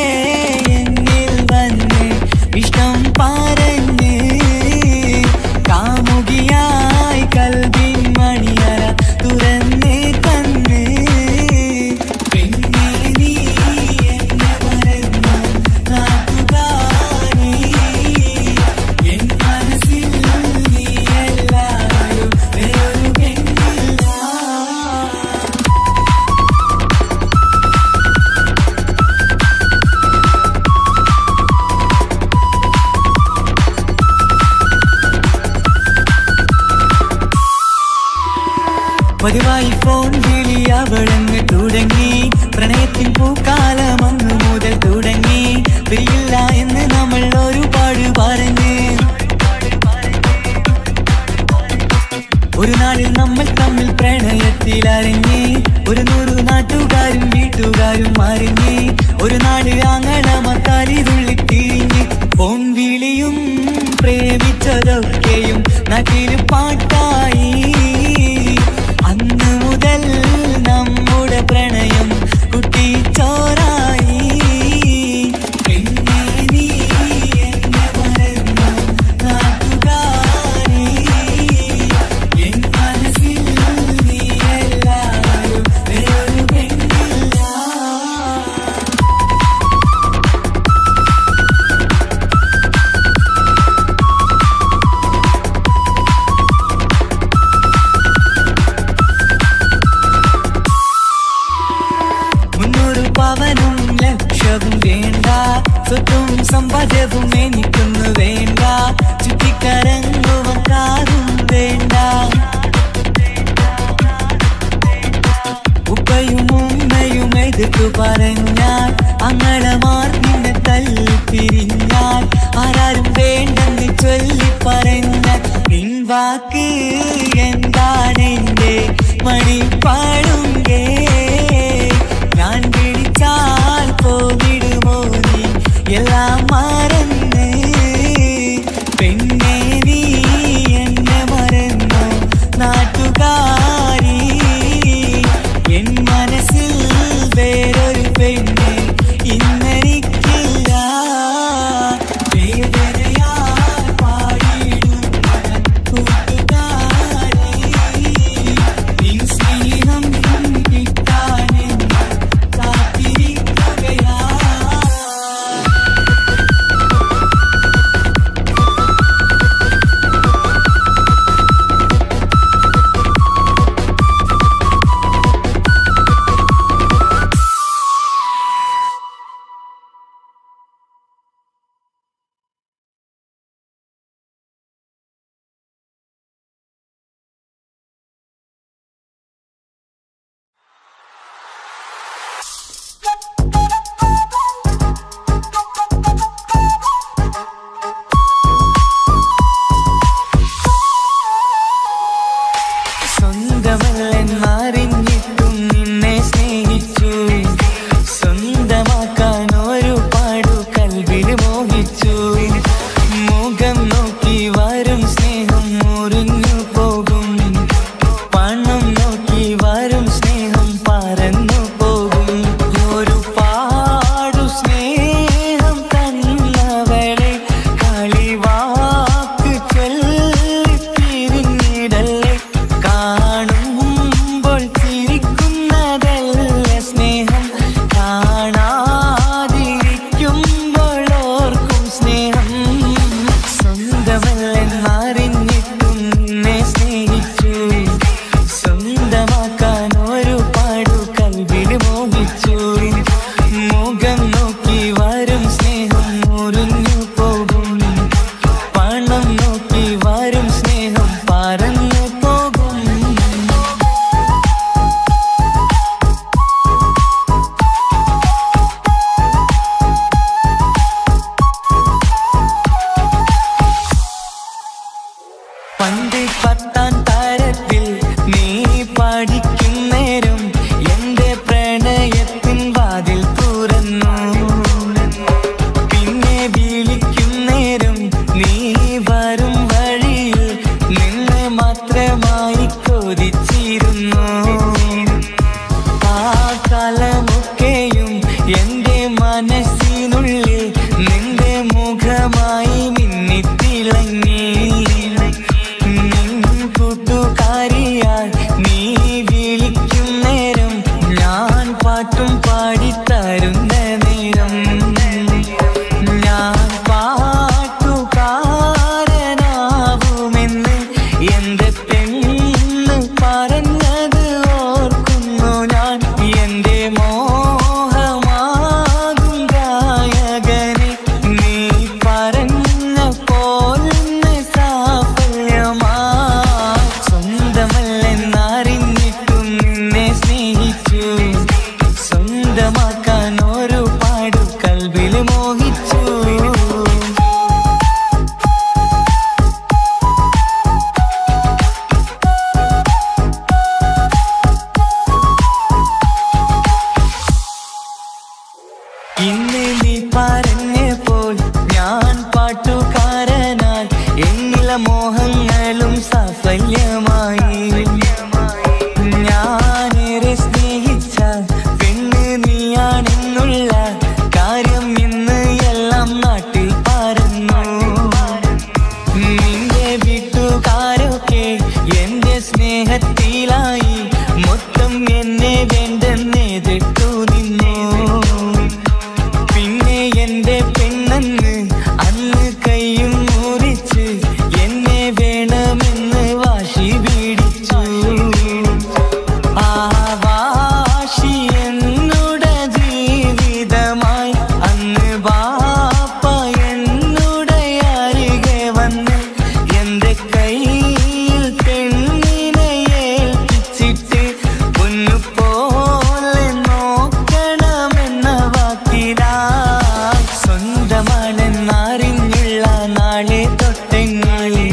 S1: എന്നിൽ വന്ന് ഇഷ്ടം പറഞ്ഞ് കാമുകിയായി കൽവിൻ മണിയറ തുറന്ന് തന്ന് പെണ്ണേ നീ എന്നെ മറന്ന നാട്ടുകാരി എൻ മനസ്സിൽ നീയല്ലാതൊരു വേറൊരു പെണ്ണില്ല പതിവായി ഫോൺ വിളി അവളങ്ങ് തുടങ്ങി പ്രണയത്തിൻ പൂക്കാലം അന്ന് മുതൽ തുടങ്ങി പിരിയില്ല എന്ന് നമ്മൾ ഒരുപാട് പറഞ്ഞ് ഒരു നാളിൽ നമ്മൾ തമ്മിൽ പ്രണയത്തിൽ അറിഞ്ഞ് ഒരു 100 നാട്ടുകാരും വീട്ടുകാരും അറിഞ്ഞ് ഒരു നാട് ആങ്ങളമക്കാരി തുള്ളിത്തിരിഞ്ഞ് ഫോൺ വിളിയും പ്രേമിച്ചതൊക്കെയും നാട്ടിൽ പാട്ടായി അന്ന് മുതൽ നമ്മുടെ പ്രണയം കുട്ടിച്ചോറായി പെണ്ണേ നീ എന്നെ മറന്ന നാട്ടുകാരി എൻ മനസ്സിൽ നീയല്ലാതൊരു വേറൊരു പെണ്ണില്ല പവനും ലക്ഷവും വേണ്ട സ്വത്തും സമ്പാദ്യവും എനിക്കൊന്നു വേണ്ട ചുറ്റിക്കറങ്ങുവാൻ കാറും വേണ്ട ഉപ്പയും ഉമ്മയും എതിർത്തു പറഞ്ഞാൽ അങ്ങളമാർ നിന്നെ തല്ലിപ്പിരിഞ്ഞാൽ ആരാരും വേണ്ടെന്ന് ചൊല്ലി പറഞ്ഞാൽ പിൻവാക്ക് എന്താണെന്റെ മണിപ്പാടുങ്കേ ഞാൻ വിളിച്ചാൽ പോവിടുമോ നീ എല്ലാം മറന്ന് പെണ്ണേ നീ മുഖമായി മിന്നിത്തിളങ്ങി കൂട്ടുകാരിയാൽ നീ വിളിക്കും നേരം ഞാൻ പാട്ടും പാടിത്തരുന്ന നേരം ഞാൻ പാട്ടുകാരനാവുമെന്ന് എന്റെ പെണ്ണ് പറഞ്ഞത് ഓർക്കുന്നു ഞാൻ. എന്റെ മോഹമാകും ഗായകനെ നീ പറഞ്ഞ പോലൊന്ന് സാഫല്യമാ. സ്വന്തമല്ലെന്നറിഞ്ഞിട്ടും നിന്നെ സ്നേഹിച്ചു, സ്വന്തമാക്കാൻ ഒരുപാട് കൽബിൽ മോഹിച്ചു. ഇന്ന് നീ പറഞ്ഞപ്പോൾ ഞാൻ പാട്ടുകാരനായി, എന്നിലെ മോഹങ്ങളും സാഫല്യമായി. ഞാനേറെ സ്നേഹിച്ച പെണ്ണ് നീയാണെന്നുള്ള കാര്യം ഇന്ന് എല്ലാം നാട്ടിൽ പറഞ്ഞു. നിന്റെ വീട്ടുകാരൊക്കെ എന്റെ സ്നേഹത്തിലായി, മൊത്തം എന്നെ വേണ്ടെന്നെതിർത്തു നിന്നു. പിന്നെ എന്റെ പെണ്ണെന്ന് അന്ന് കൈയും മുറിച്ച് എന്നെ വേണമെന്ന് വാശി പിടിച്ചു. ആ വാശി എന്നുടെ ജീവിതമായി. അന്ന് ബാപ്പ എന്നുടെ അരികെ വന്ന് എന്റെ കയ്യിൽ പെണ്ണിനെ ഏൽപ്പിച്ചിട്ട് പൊന്നുപോലെ നോക്കണമെന്ന വാക്കിലാ. സ്വന്തമാണെന്നറിഞ്ഞുള്ള നാളെ തൊട്ടെങ്ങളിൽ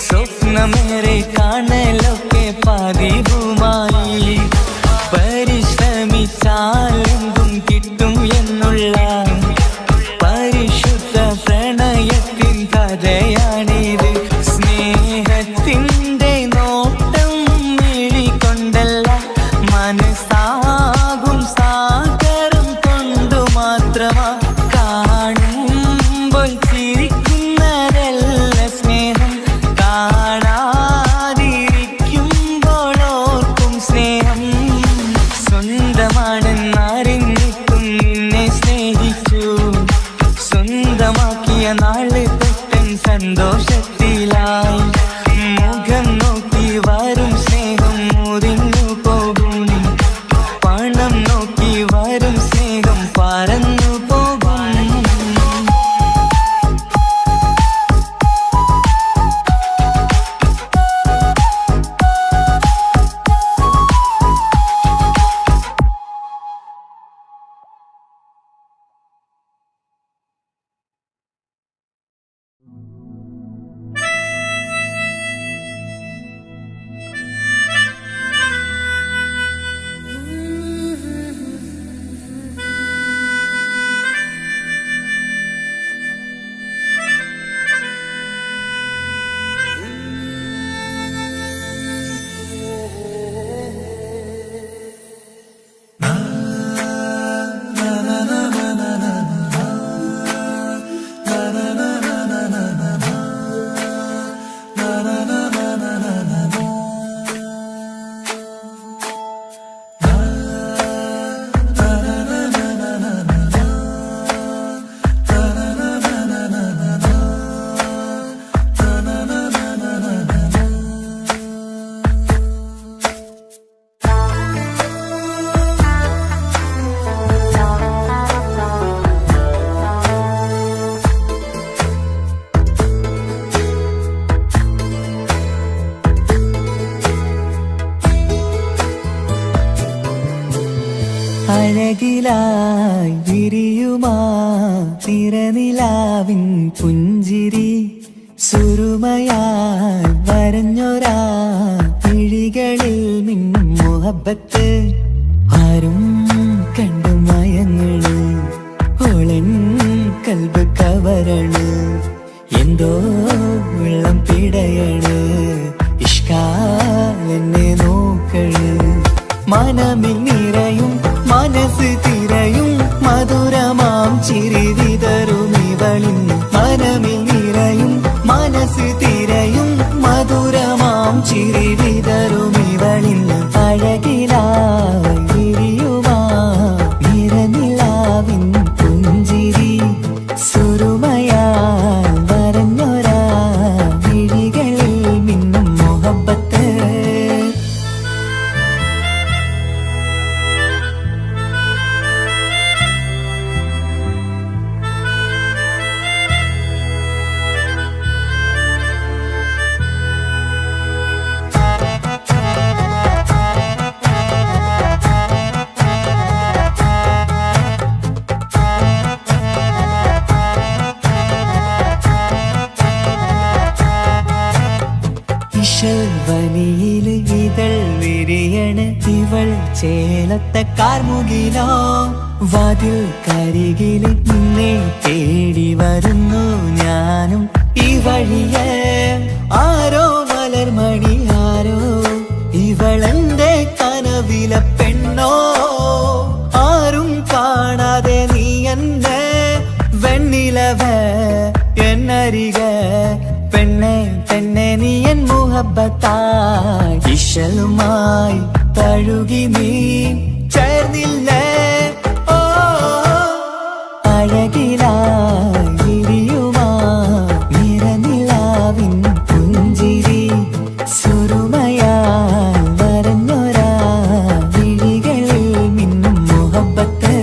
S1: സ്വപ്നമേറെ കാണലൊക്കെ പതിവുമായി. പരിശ്രമിച്ചാൽ എന്തും കിട്ടും എന്നുള്ള പരിശുദ്ധ പ്രണയത്തിൻ കഥയാണിത്. സ്നേഹത്തിൻ്റെ നോട്ടം മിഴികൊണ്ടല്ല, മനസ്സാകും സാഗരം കൊണ്ടു മാത്രമാ. കാണുമ്പോൾ ചിരിക്കുന്നതല്ല സ്നേഹം, കാണാതിരിക്കുമ്പോൾ ഓർക്കും സ്നേഹം. സ്വന്തമാണെന്നറിഞ്ഞിട്ടും നിന്നെ സ്നേഹിച്ചു, സ്വന്തമാക്കിയ നാള് തൊട്ടൻ സന്തോഷത്തിലായി. മുഖം നോക്കി വരും സ്നേഹം മുറിഞ്ഞു പോകും, പണം നോക്കി വരും സ്നേഹം പറന്നു പോകും. അഴകിലായി വിരിയുമാ തിരനിലാവിൻ പുഞ്ചിരി, സുരുമയായി വരഞ്ഞൊരാ കിഴികളിൽ മിന്നും മുഹബത്ത്. ആരും കണ്ടു മയങ്ങള്, ഓളൻ കൽബ് കവരണ്. എന്തോ വെള്ളം പിടയണ്, ഇഷ്കാലെന്നെ നോക്കള്. മനമിൽ നിറയും മനസ്സ് തിരയും മധുരമാം ചിരി വിതറും ഇവളിൻ തിരയണ് ഇവൾ ചേലത്ത കാർമുകിലോ വാതിൽ കരികിൽ നിന്നെ തേടി വരുന്നു ഞാനും ഈ വഴിയെ ആരോ മലർമണി ആരോ ഇവളെന്റെ കനവിലെ പെണ്ണോ ആരും കാണാതെ നീ എന്നെ വെണ്ണിലവ എന്നരിക പെണ്ണെ പെണ്ണെ നീ എൻ മുഹബത്തായി ഇശലുമായി തഴുകി നീ ചേർന്നില്ലേ ഓ അഴകിലായി വിരിയുമാ നിറനിലാവിൻ പുഞ്ചിരി സുറുമയാൽ വരഞ്ഞൊരാ വിഴികളിൽ മിന്നും മുഹബത്ത്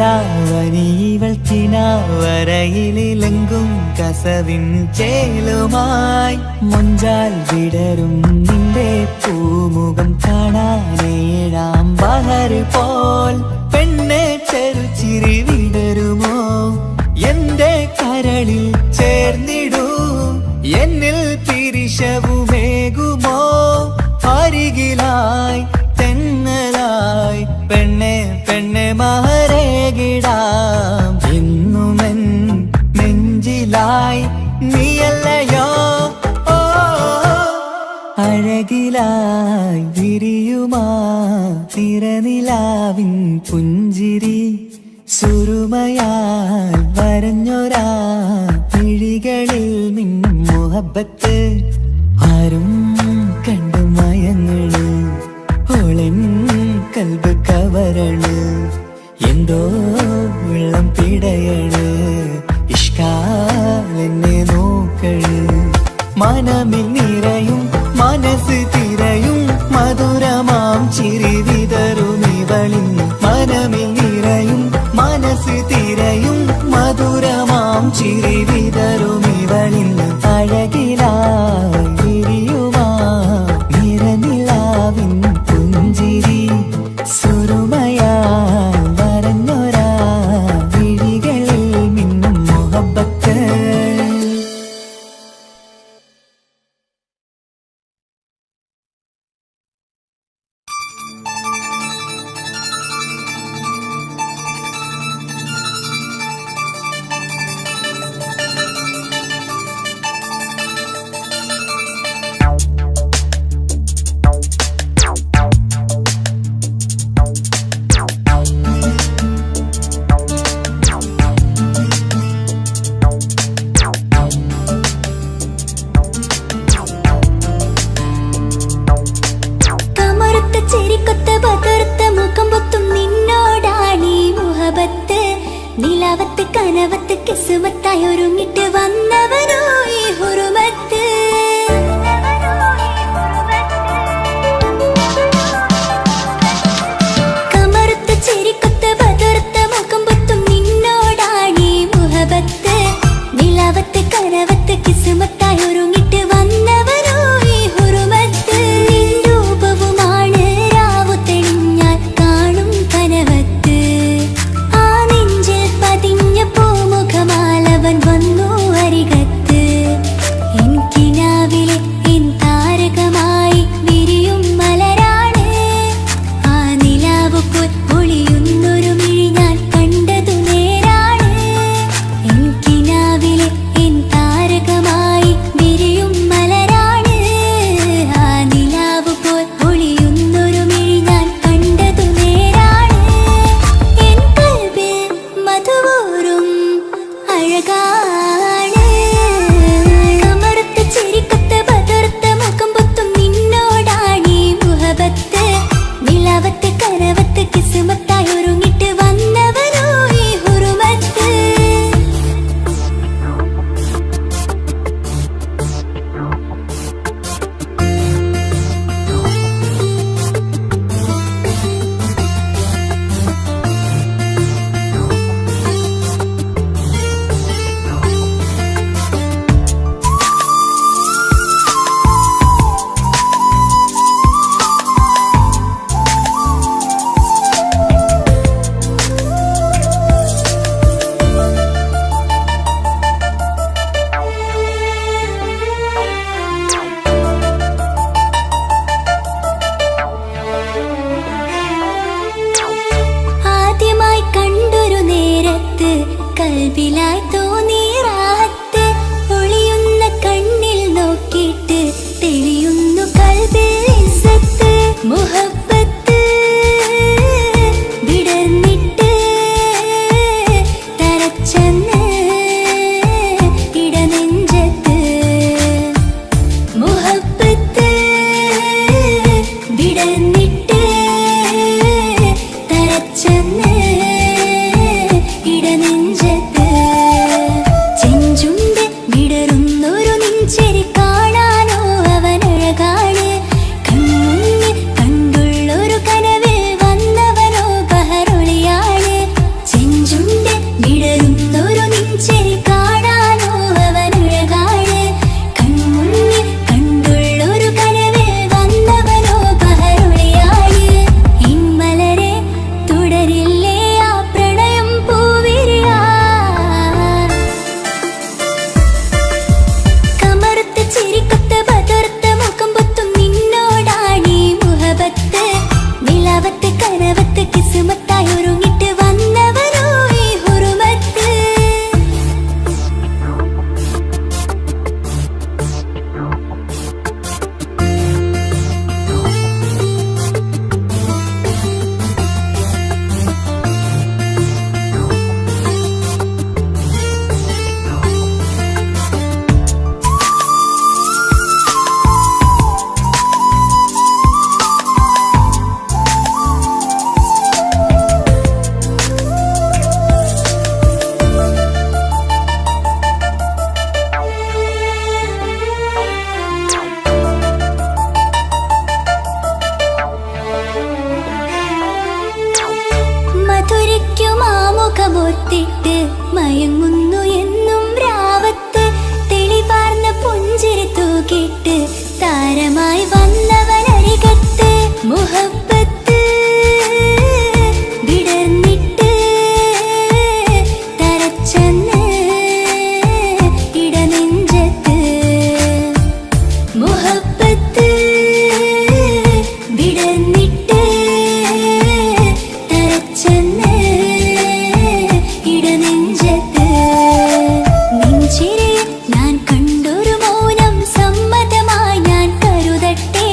S1: നിലാവനിവൾ കിനാവരയിലെങ്കും കസവിൻ ചേലുമായി മുഞ്ചാൽ വിടരും നിന്റെ പൂമുഖം കാണാനേഴാം ബഹർ പോൽ പെണ്ണെ ചെറുചിരി വിടരുമോ എന്റെ കരളിൽ ചേർന്നിടൂ എന്നിൽ തിരിശവുമേകുമോ അരികിലായി തെന്നലായി പെണ്ണെ പെണ്ണെ മഹരേകിടാം എന്നുമെൻ നെഞ്ചിലായി നീയല്ലയോ ഓ അഴകിലായി വിരിയുമാ തിരനിലാവിൻ പുഞ്ചിരി സുറുമയാൽ വരഞ്ഞൊരാ വിഴികളിൽ മിന്നും മുഹബത്ത് ആരും കണ്ടു മയങ്ങള് ഓളൻ കൽബ് കവരണ് എന്തോ വെള്ളം പിടയണ് ഇഷ്കാലെന്നെ നോക്കള് മനമിൽ നിറയും മനസ്സ് തിരയും മധുരമാം ചിരി വിതറും ഇവളിൻ മനമിൽ നിറയും മനസ്സ് തിരയും മധുരമാം ചിരി വിതറും ഇവളിൻ അഴകിലായി വിരിയുമാ നിറനിലാവിൻ പുഞ്ചിരി സുറുമയാൽ വരഞ്ഞൊരാ വിഴികളിൽ മിന്നും മുഹബത്ത്
S2: നിലാവത്ത് കനവത്ത് കിസുമത്തായി ഒരുങ്ങിട്ട് വന്നവനോ ഈ ഹുറുമത്ത് കമറുത്ത ചിരിക്കൊത്ത ബദറുത്ത മുഖം പൊത്തും നിന്നോടാണീ മുഹബത്ത് നിലാവത്ത് കനവത്ത് കിസുമത്തായി ഒരുങ്ങിട്ട് വന്നവനോ ഈ ഹുറുമത്ത് രൂപവുമാണ് രാവു തെളിഞ്ഞാൽ കാണും കനവത്ത് പൂമുഖമാലവൻ വന്നു കൽവിലായി തോന്നി റാഹത്ത് ഒളിയുന്ന കണ്ണിൽ നോക്കിയിട്ട് തെളിയുന്നു കൽബിൽ ഇസ്സത്ത് മുഹബ്ബത്ത് വിടർന്നിട്ട് തരച്ചെന്ന് ഇടനെഞ്ചത്ത് മുഹബ്ബത്ത് വിടർന്നിട്ട് തരച്ചെന്ന് ഇടനെഞ്ചത്ത് ചെഞ്ചുണ്ട് വിടരുന്നൊരു നെഞ്ചരി കാണാനോ അവനഴകാണ് കൺമുന്നിൽ കണ്ടുള്ളൊരു കനവിൽ വന്നവനോ ബഹറൊളിയാണ് ചെഞ്ചുണ്ട് വിടരുന്നൊരു നെഞ്ചരി കാണാനോ അവനഴകാണ് കൺമുന്നിൽ കണ്ടുള്ളൊരു കനവിൽ വന്നവനോ ബഹറൊളിയാണ് ഇൻമലരെ തുടരില്ലേ ആ പ്രണയം പൂവിരിയാ കമറുത്ത ചിരിക്കൊത്ത ബദർത്ത മുഖം പൊത്തും നിന്നോടാണീ മുഹബത്ത് നിലാവത്ത് കനവത്ത് കിസ്മത്തായി ഒരുങ്ങിട്ട് വന്നവനോ ഈ ഹുറുമത്ത് മധുരിക്കുമാമുഖമോർത്തിട്ട് മയങ്ങുന്നു എന്നും രാവത്ത് തെളിവാർന്ന പുഞ്ചിരി തൂക്കിട്ട് താരമായി വന്നവനരികത്ത് മുഹബ്ബത്ത് വിടർന്നിട്ട് തരച്ചെന്ന് ഇടനെഞ്ചത്ത് മുഹബ്ബത്ത് വിടർന്നിട്ട് തരച്ചെന്ന് ഇടനെഞ്ചത്ത് നെഞ്ചിരിയിൽ ഞാൻ കണ്ടൊരു മൗനം സമ്മതമായി ഞാൻ കരുതട്ടെ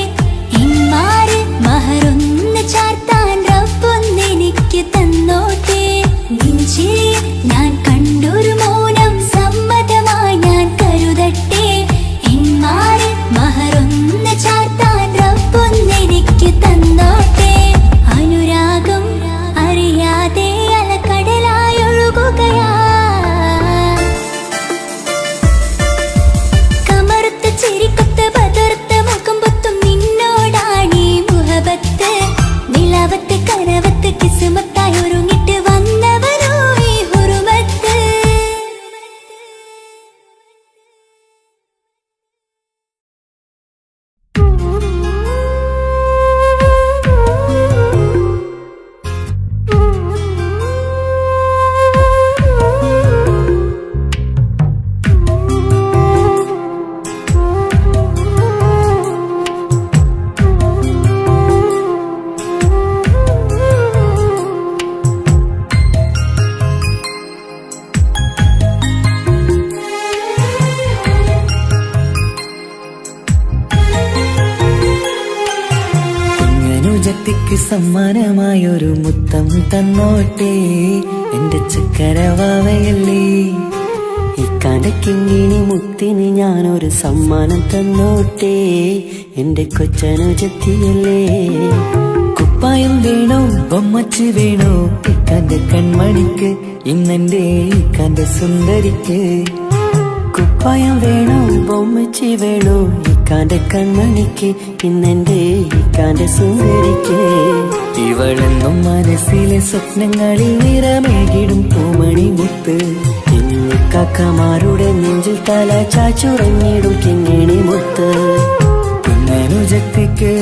S2: ഇന്മാരിൽ മഹറൊന്ന് ചാർത്താൻ റബ്ബൊന്നെനിക്ക് തന്നോട്ടെ നെഞ്ചിരിയിൽ ഞാൻ കണ്ടൊരു മൗനം സമ്മതമായി ഞാൻ കരുതട്ടെ ഇന്മാരിൽ മഹറൊന്ന് ചാർത്താൻ റബ്ബൊന്നെനിക്ക് തന്നോട്ടെ അനുരാഗം അറിയാതെ അലക്കടലായി ഒഴുകുകയാ കമറുത്ത ചിരിക്കൊത്ത ബദർത്ത മുഖം പൊത്തും നിന്നോടാണീ മുഹബത്ത് നിലാവത്ത് കനവത്ത് കിസ്മത്തായി ഒരുങ്ങിട്ട് വന്നവനോ ഈ ഹുറുമത്ത്
S1: കുഞ്ഞനുജത്തിക്ക് സമ്മാനമായൊരു മുത്തം തന്നോട്ടെ എന്റെ ചക്കരവാവയല്ലേ ഇക്കാന്റെ കിങ്ങിണി മുത്തിന് ഞാനൊരു സമ്മാനം തന്നോട്ടെ എന്റെ കൊച്ചനുജത്തിയല്ലേ കുപ്പായം വേണോ ബൊമ്മച്ച് വേണോ ഇക്കാന്റെ കൺമണിക്ക് ഇന്നെന്റെ ഇക്കാന്റെ സുന്ദരിക്ക് കുപ്പായം വേണോ ബൊമ്മച്ചി വേണോ ഇക്കാന്റെ കൺമണിക്ക് ഇന്നെന്റെ ഇക്കാന്റെ സുന്ദരിക്ക് ഇവളെന്നും മനസ്സിലെ സ്വപ്നങ്ങളിൽ നിറമേകിടും പൂമണി മുത്ത് കാക്കമാരുടെ നെഞ്ചിൽ തല ചാച്ചുറങ്ങിടും കിങ്ങിണി മുത്ത് കുഞ്ഞനുജത്തിക്ക്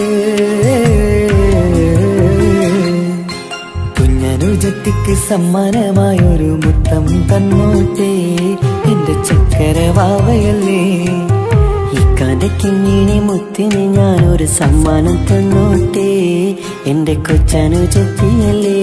S1: കുഞ്ഞനുജത്തിക്ക് സമ്മാനമായൊരു മുത്തം തന്നോട്ടെ എന്റെ ചക്കരവാവയല്ലേ ഇക്കാന്റെ കിങ്ങിണി മുത്തിന് ഞാനൊരു സമ്മാനം തന്നോട്ടെ എന്റെ കൊച്ചനുജത്തിയല്ലേ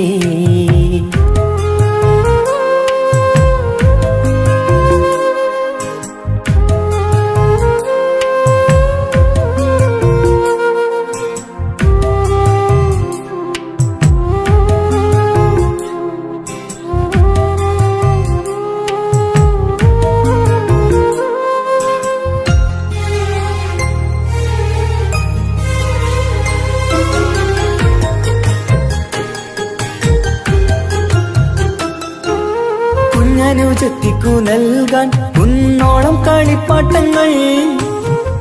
S1: എനിക്കു നൽകാൻ കുന്നോളം കളിപ്പാട്ടങ്ങൾ.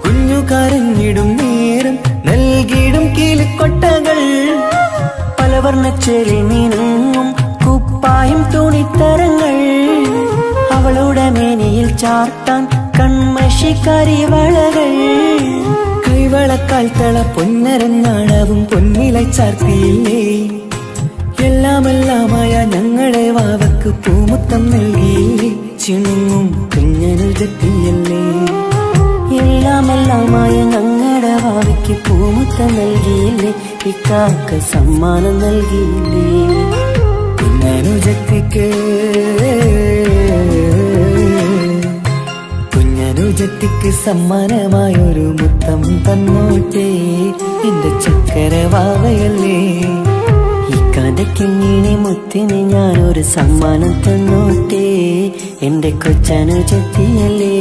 S1: കുഞ്ഞു കരഞ്ഞിടും നേരം നൽകിയിടും കീലിക്കൊട്ടകൾ.
S3: പലവർണ്ണച്ചേലിൽ മീനും കുപ്പായും തുണിത്തരങ്ങൾ. അവളുടെ മേനിയിൽ ചാർത്താൻ കൺമഷിക്കാരി വളകൾ.
S1: കൈവളക്കാൽ തള പൊന്നരഞ്ഞാണവും പൊന്നില ചാർത്തിയില്ലേ. എല്ലാമെല്ലാമായ ഞങ്ങളെ വാവക്ക് പൂമുത്തം നൽകിയില്ലേ. ചിണുങ്ങും കുഞ്ഞനുജത്തിയല്ലേ.
S3: എല്ലാമെല്ലാമായ ഞങ്ങളുടെ ഭാവിക്ക് പൂമുത്തം നൽകിയില്ലേ. ഇക്കാക്ക സമ്മാനം നൽകിയില്ലേ.
S1: കുഞ്ഞനുജത്തിക്ക് കുഞ്ഞനുജത്തിക്ക് സമ്മാനമായൊരു മുത്തം തന്നോട്ടെ എന്റെ ചക്കര വാവയല്ലേ.
S3: ഇക്കാന്റെ കിങ്ങിണി മുത്തിന് ഞാനൊരു സമ്മാനം തന്നോട്ടെ എന്റെ കൊച്ചനുജത്തിയല്ലേ.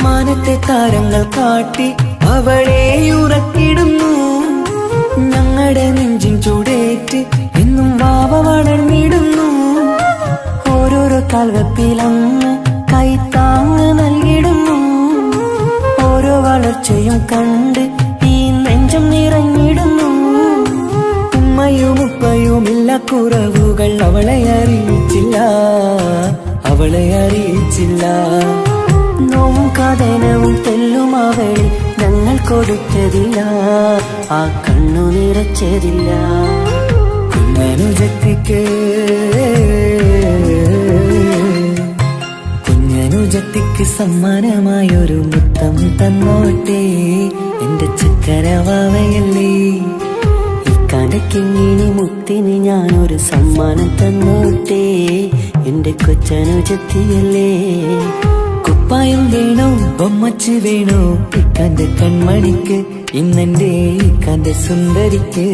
S1: മാനത്തെ താരങ്ങൾ കാട്ടി അവളെ ഉറക്കിടുന്നു. ഞങ്ങളുടെ നെഞ്ചിൻ ചൂടേറ്റ് എന്നും വാവ വളർന്നിടുന്നു.
S3: ഓരോരോ കാൽവെപ്പിലങ്ങ് കൈത്താങ്ങ് നൽകിടുന്നു. ഓരോ വളർച്ചയും കണ്ട് ഈ നെഞ്ചം നിറഞ്ഞിടുന്നു.
S1: ഉമ്മയും ഉപ്പയുമില്ല കുറവുകൾ അവളെ അറിയിച്ചില്ല, അവളെ അറിയിച്ചില്ല.
S3: നോവും കഥനവും തെല്ലും അവളിൽ ഞങ്ങൾ കൊടുത്തതില്ല. ആ കണ്ണു നിറച്ചതില്ല.
S1: കുഞ്ഞനുജത്തിക്ക് കുഞ്ഞനുജത്തിക്ക് സമ്മാനമായൊരു മുത്തം തന്നോട്ടെ എന്റെ ചക്കര വാവയല്ലേ.
S3: ഇക്കാന്റെ കിങ്ങിണി മുത്തിന് ഞാനൊരു സമ്മാനം തന്നോട്ടെ എന്റെ കൊച്ചനുജത്തിയല്ലേ.
S1: കുപ്പായം വേണോ ബൊമ്മച്ച് വേണോ ഇക്കാന്റെ കൺമണിക്ക് ഇന്നെന്റെ ഇക്കാന്റെ സുന്ദരിക്ക്.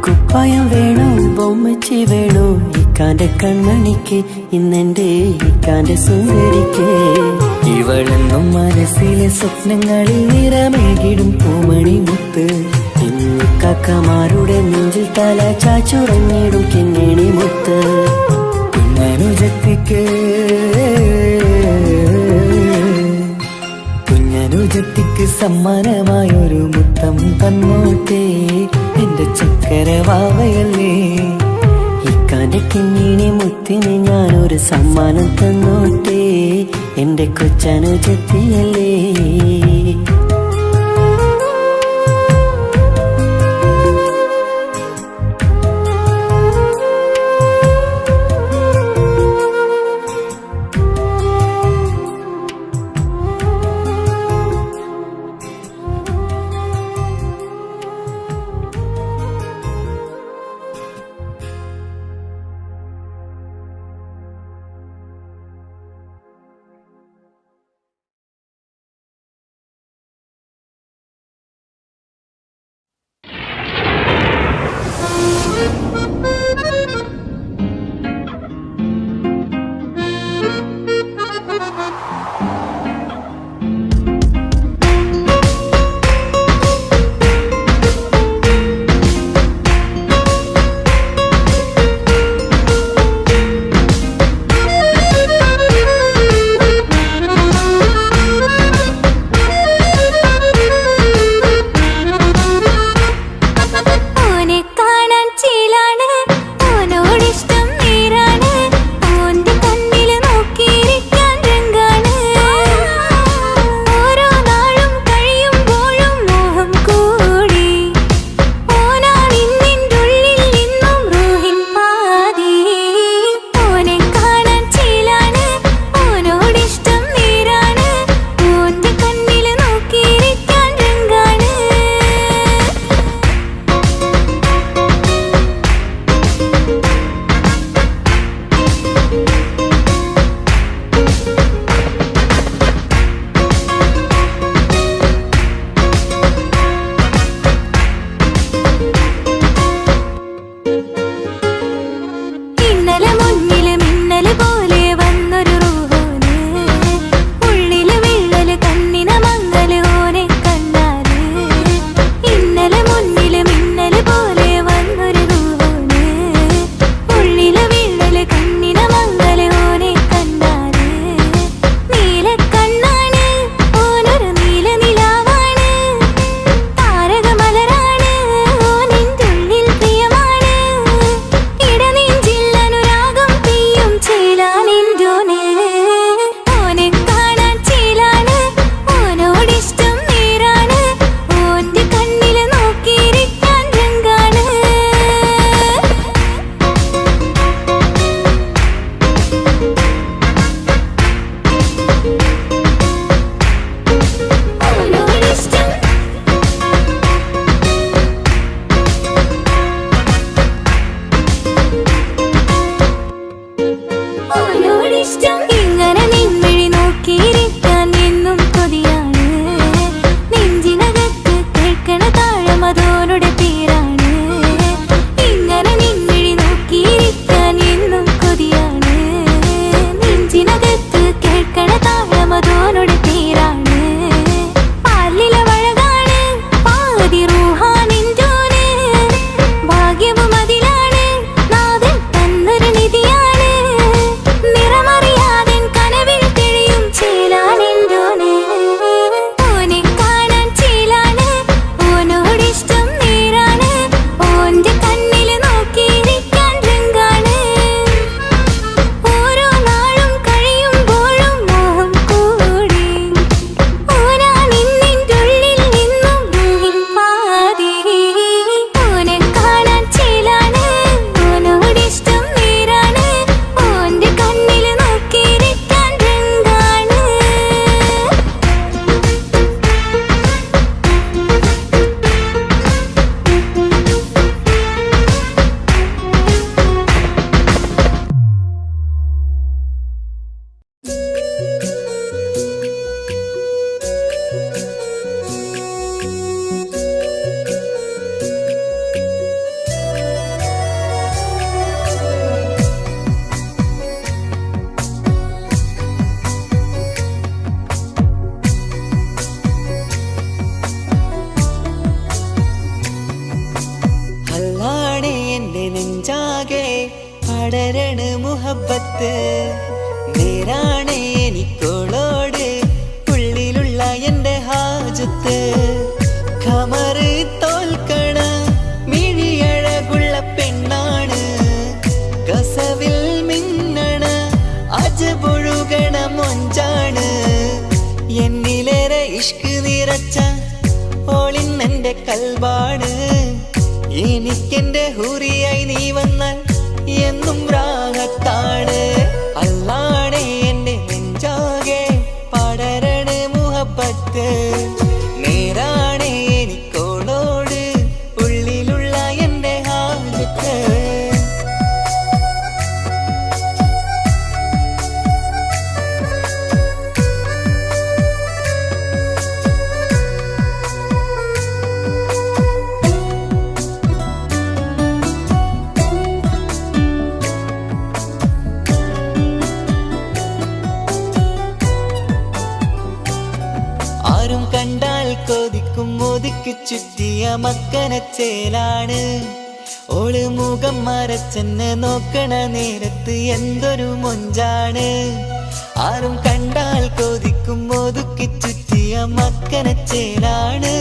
S3: കുപ്പായം വേണോ ബൊമ്മച്ചി വേണോ ഇക്കാന്റെ കൺമണിക്ക് ഇന്നെന്റെ ഇക്കാന്റെ സുന്ദരിക്ക്.
S1: ഇവളെന്നും മനസ്സിലെ സ്വപ്നങ്ങളിൽ നിറമേകിടും പൂമണി മുത്ത്.
S3: ഇന്നിക്കാക്കമാരുടെ നെഞ്ചിൽ തല ചാച്ചുറങ്ങിടും കിങ്ങിണി മുത്ത്.
S1: കുഞ്ഞനുജത്തിക്ക് കുഞ്ഞനുജത്തിക്ക് സമ്മാനമായൊരു മുത്തം തന്നോട്ടെ എന്റെ ചക്കര വാവയല്ലേ.
S3: ഇക്കാന്റെ കിങ്ങിണി മുത്തിന് ഞാനൊരു സമ്മാനം തന്നോട്ടെ എന്റെ കൊച്ചനുജത്തിയല്ലേ.
S1: മുഹബത്ത് നേരാണ് എനിക്കോളോട് ഉള്ളിലുള്ള എൻ്റെ ഹാജത്ത് ഖമറ് തോൽക്കണ മിഴിയഴകുള്ള പെണ്ണാണ് കസവിൽ മിന്നണ അജബൊഴുകണ മൊഞ്ചാണ് എന്നിലേറെ ഇഷ്ക് നിറച്ച ഓളിന്നെൻ്റെ കൽബാണ് എനിക്കെന്റെ ഹൂറിയായി നീ വന്നാൽ എന്നും രാഗത്താണ് അല്ലാണേ എൻ്റെ നെഞ്ചാകെ പടരണ മുഹബത്ത് നേരാണേ എനിക്കോളോട് ഉള്ളിലുള്ള എൻ്റെ ഹാജത്ത് ആരും കണ്ടാൽ കൊതിക്കും ഒതുക്കി ചുറ്റിയ മക്കനച്ചേലാണ് ഓള് മുഖം മറച്ചെന്നെ നോക്കണ നേരത്ത് എന്തൊരു മൊഞ്ചാണ് ആരും കണ്ടാൽ കൊതിക്കും ഒതുക്കി ചുറ്റിയ മക്കനച്ചേലാണ്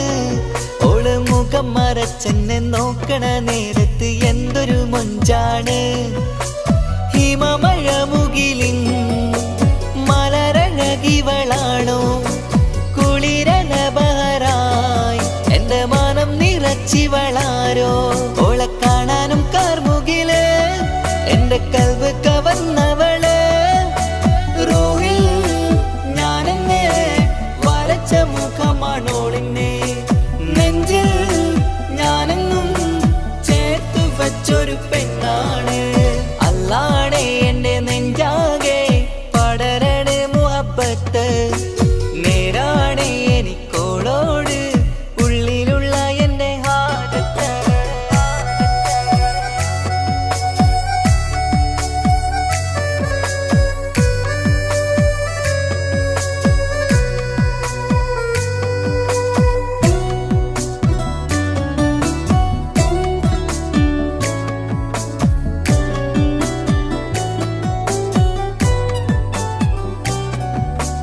S1: ഓള് മുഖം മറച്ചെന്നെ നോക്കണ നേരത്ത് എന്തൊരു മൊഞ്ചാണ് ഹിമമഴ മുകിലിൻ മലരഴകിവളാണോ കുളിരലബഹരായി എന്റെ മാനം നിറച്ചിവളാരോ ഓളെ കാണാനും കാർമുകില് എന്റെ കൽവ് കവർന്നവള് റൂഹിൽ ഞാനെന്നെ വരച്ച മുഖമാണോളിന്നെ നെഞ്ചിൽ ഞാനെന്നും ചേർത്തു വച്ചൊരു പെണ്ണാണ് അല്ലാണേ എന്റെ നെഞ്ചാകെ പടരണ മുഹബത്ത് നേരാണേ എനിക്കോളോട് ഉള്ളിലുള്ള എൻ്റെ ഹാജത്ത്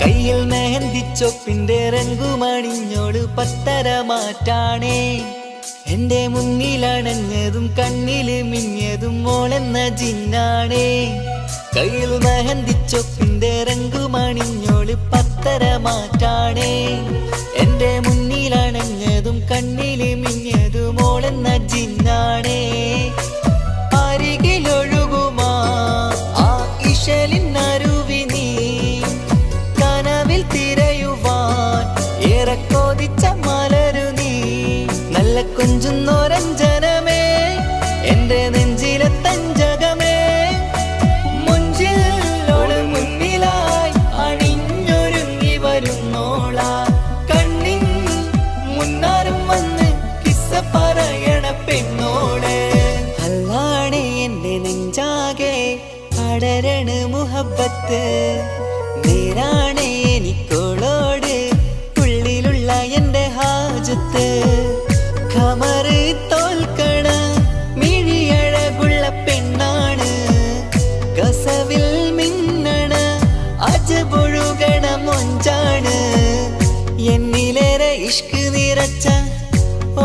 S1: കയ്യിൽ മെഹന്തിച്ചൊപ്പിന്റെ രംഗുമണിഞ്ഞോട് പത്തര മാറ്റാണേ എന്റെ മുന്നിലണഞ്ഞതും കണ്ണില് മിഞ്ഞതും മോളെന്ന ജിന്നാണേ കയ്യിൽ മെഹന്തിച്ചൊപ്പിന്റെ രംഗുമണിഞ്ഞോട് പത്തര മാറ്റാണേ എന്റെ മുന്നിലണഞ്ഞതും കണ്ണില് മിഞ്ഞതും മോളെന്ന ജിന്നാണേ അരികിലൊഴുകുമാ ആ ഇശലിനരുവി നീ കനവിൽ തിരയുവാൻ ഏറെ കൊതിച്ച മലരു നീ നല്ല കൊഞ്ചുന്നോരഞ്ജനമേ എന്റെ നെഞ്ചിലെ തഞ്ചകമേ മുഞ്ചിൽ ഓള് മുന്നിലായി അണിഞ്ഞൊരുങ്ങി വരുന്നോള കണ്ണിൻ മുന്നാരും വന്ന് കിസ്സ പറയണ പെണ്ണോള് അല്ലാണേ എന്റെ നെഞ്ചാകെ പടരണ മുഹബത്ത് നേരാണേ എനിക്കോളോട് ഉള്ളിലുള്ള എൻ്റെ ഹാജത്ത് ഖമറ് തോൽക്കണ മിഴിയഴകുള്ള പെണ്ണാണ് കസവിൽ മിന്നണ അജബൊഴുകണ മൊഞ്ചാണ് എന്നിലേറെ ഇഷ്ക് നിറച്ച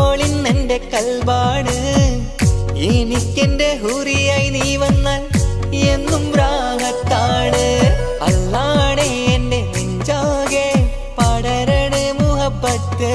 S1: ഓളിന്നെൻ്റെ കൽബാണ് എനിക്കെന്റെ ഹൂറിയായി നീ വന്നാൽ എന്നും രാഗത്താണ് അല്ലാണേ എൻ്റെ നെഞ്ചാകെ പടരണ മുഹബത്ത്